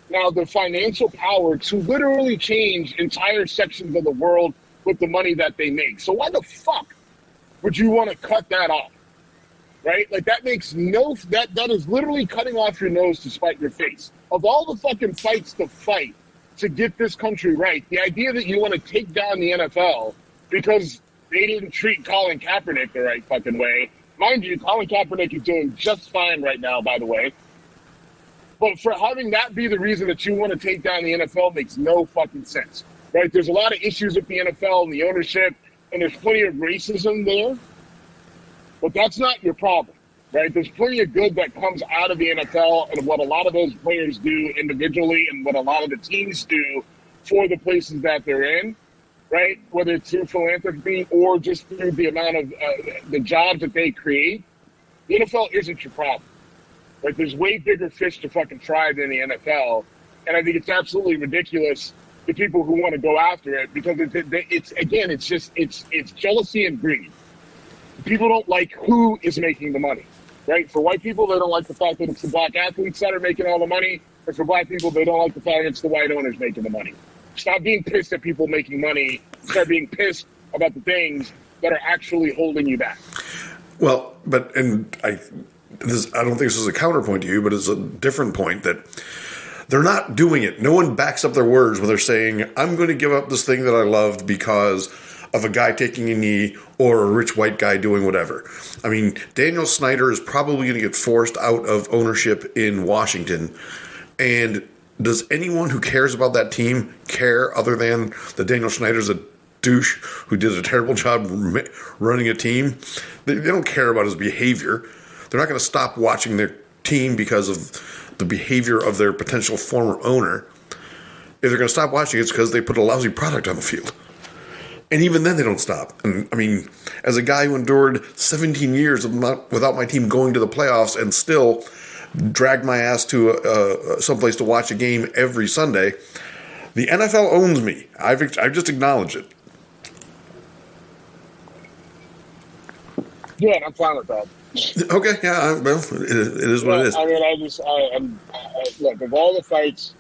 now the financial power, to literally change entire sections of the world with the money that they make. So why the fuck would you want to cut that off? Right? Like, that makes that is literally cutting off your nose to spite your face. Of all the fucking fights to fight to get this country right, the idea that you want to take down the NFL because they didn't treat Colin Kaepernick the right fucking way. Mind you, Colin Kaepernick is doing just fine right now, by the way. But for having that be the reason that you want to take down the NFL makes no fucking sense. Right? There's a lot of issues with the NFL and the ownership, and there's plenty of racism there. But that's not your problem, right? There's plenty of good that comes out of the NFL and what a lot of those players do individually and what a lot of the teams do for the places that they're in, right? Whether it's through philanthropy or just through the amount of the jobs that they create. The NFL isn't your problem. Right? There's way bigger fish to fucking fry than the NFL. And I think it's absolutely ridiculous to people who want to go after it because it's jealousy and greed. People don't like who is making the money, right? For white people, they don't like the fact that it's the black athletes that are making all the money. And for black people, they don't like the fact that it's the white owners making the money. Stop being pissed at people making money. Start being pissed about the things that are actually holding you back. Well, I don't think this is a counterpoint to you, but it's a different point that they're not doing it. No one backs up their words when they're saying, I'm going to give up this thing that I loved because of a guy taking a knee or a rich white guy doing whatever. I mean, Daniel Snyder is probably going to get forced out of ownership in Washington. And does anyone who cares about that team care other than that Daniel Snyder's a douche who did a terrible job running a team? They don't care about his behavior. They're not going to stop watching their team because of the behavior of their potential former owner. If they're going to stop watching, it's because they put a lousy product on the field. And even then, they don't stop. And I mean, as a guy who endured 17 years without my team going to the playoffs and still dragged my ass to someplace to watch a game every Sunday, the NFL owns me. I've just acknowledged it. Yeah, I'm fine with that. Okay, yeah, well, it is what it is. I mean, look, of all the fights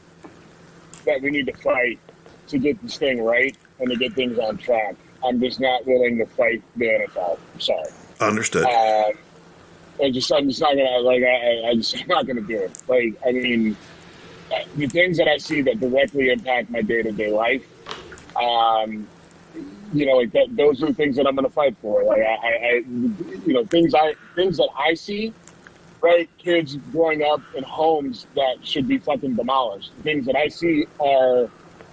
that we need to fight to get this thing right and to get things on track, I'm just not willing to fight the NFL. I'm sorry. Understood. I'm just not gonna do it. Like, I mean, the things that I see that directly impact my day-to-day life, those are the things that I'm gonna fight for. Like, things that I see, right? Kids growing up in homes that should be fucking demolished. The things that I see are,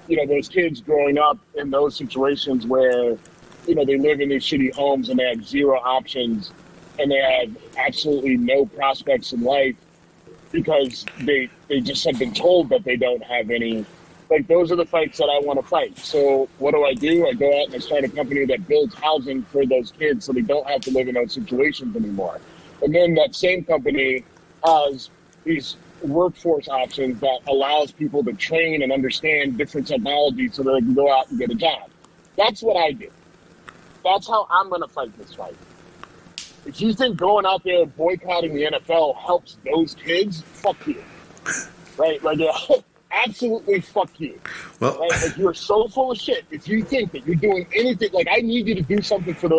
those kids growing up in those situations where, they live in these shitty homes and they have zero options and they have absolutely no prospects in life because they just have been told that they don't have any. Like, those are the fights that I want to fight. So what do? I go out and I start a company that builds housing for those kids so they don't have to live in those situations anymore. And then that same company has these workforce options that allows people to train and understand different technology so that they can go out and get a job. That's what I do. That's how I'm going to fight this fight. If you think going out there and boycotting the NFL helps those kids, fuck you. Right? Like, absolutely fuck you. Well, right? Like, you're so full of shit. If you think that you're doing anything, like, I need you to do something for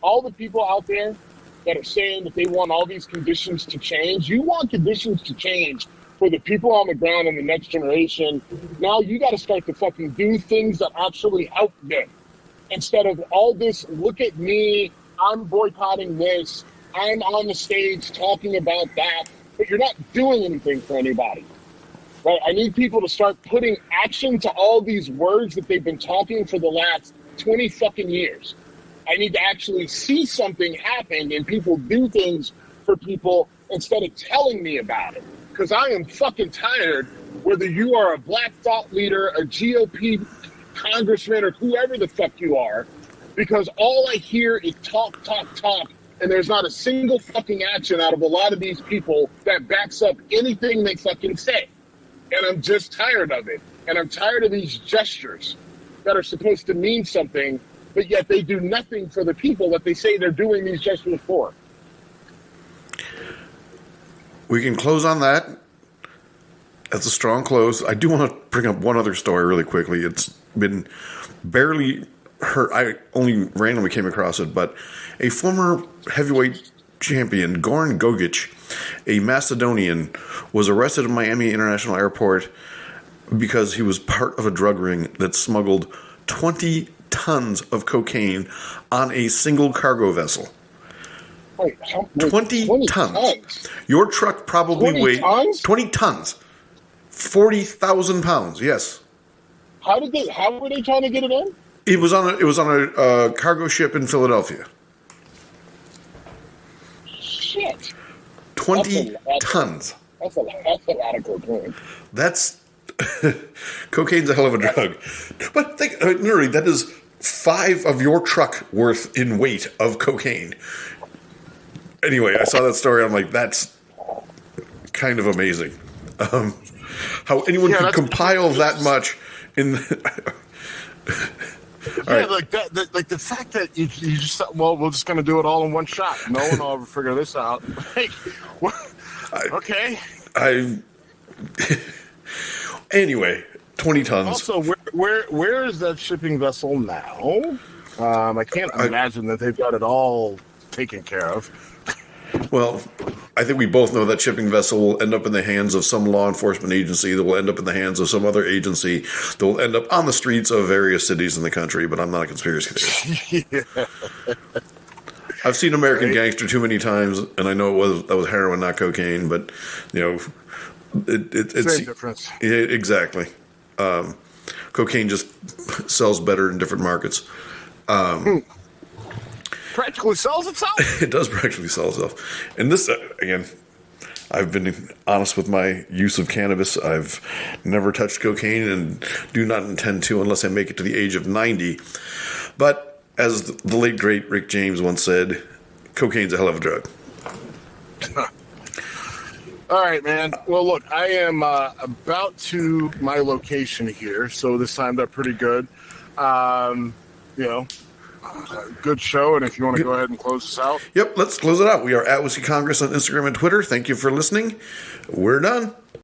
all the people out there that are saying that they want all these conditions to change. You want conditions to change for the people on the ground and the next generation. Now you got to start to fucking do things that actually help them. Instead of all this, look at me, I'm boycotting this, I'm on the stage talking about that, but you're not doing anything for anybody. Right? I need people to start putting action to all these words that they've been talking for the last 20 fucking years. I need to actually see something happen and people do things for people instead of telling me about it. Because I am fucking tired, whether you are a black thought leader, a GOP congressman, or whoever the fuck you are, because all I hear is talk, talk, talk, and there's not a single fucking action out of a lot of these people that backs up anything they fucking say. And I'm just tired of it. And I'm tired of these gestures that are supposed to mean something, but yet they do nothing for the people that they say they're doing these gestures for. We can close on that. That's a strong close. I do want to bring up one other story really quickly. It's been barely heard. I only randomly came across it, but a former heavyweight champion, Goran Gogic, a Macedonian, was arrested at Miami International Airport because he was part of a drug ring that smuggled 20 tons of cocaine on a single cargo vessel. Wait, 20 tons. Your truck probably weighs 20 tons. 40,000 pounds. Yes. How were they trying to get it in? It was on a cargo ship in Philadelphia. Shit. 20 tons. That's a lot of cocaine. That's cocaine's a hell of a drug. But think, literally, that is 5 of your truck worth in weight of cocaine. Anyway, I saw that story. I'm like, that's kind of amazing. How anyone could compile that much in. Yeah, right. Like that. Like the fact that you just thought, well, we're just going to do it all in one shot. No one will ever figure this out. Like, okay. Anyway, 20 tons. Also, where is that shipping vessel now? I can't imagine that they've got it all taken care of. Well, I think we both know that shipping vessel will end up in the hands of some law enforcement agency that will end up in the hands of some other agency that will end up on the streets of various cities in the country, but I'm not a conspiracy theorist. Yeah. I've seen American Gangster too many times, and I know that was heroin, not cocaine, but, you know, it's... Same difference. Yeah, exactly. Cocaine just sells better in different markets. Practically sells itself? It does practically sell itself. And this, again, I've been honest with my use of cannabis. I've never touched cocaine and do not intend to unless I make it to the age of 90. But as the late, great Rick James once said, cocaine's a hell of a drug. All right, man. Well, look, I am about to my location here, so this timed up pretty good. Good show, and if you want to go ahead and close this out. Yep, let's close it out. We are at Whiskey Congress on Instagram and Twitter. Thank you for listening. We're done.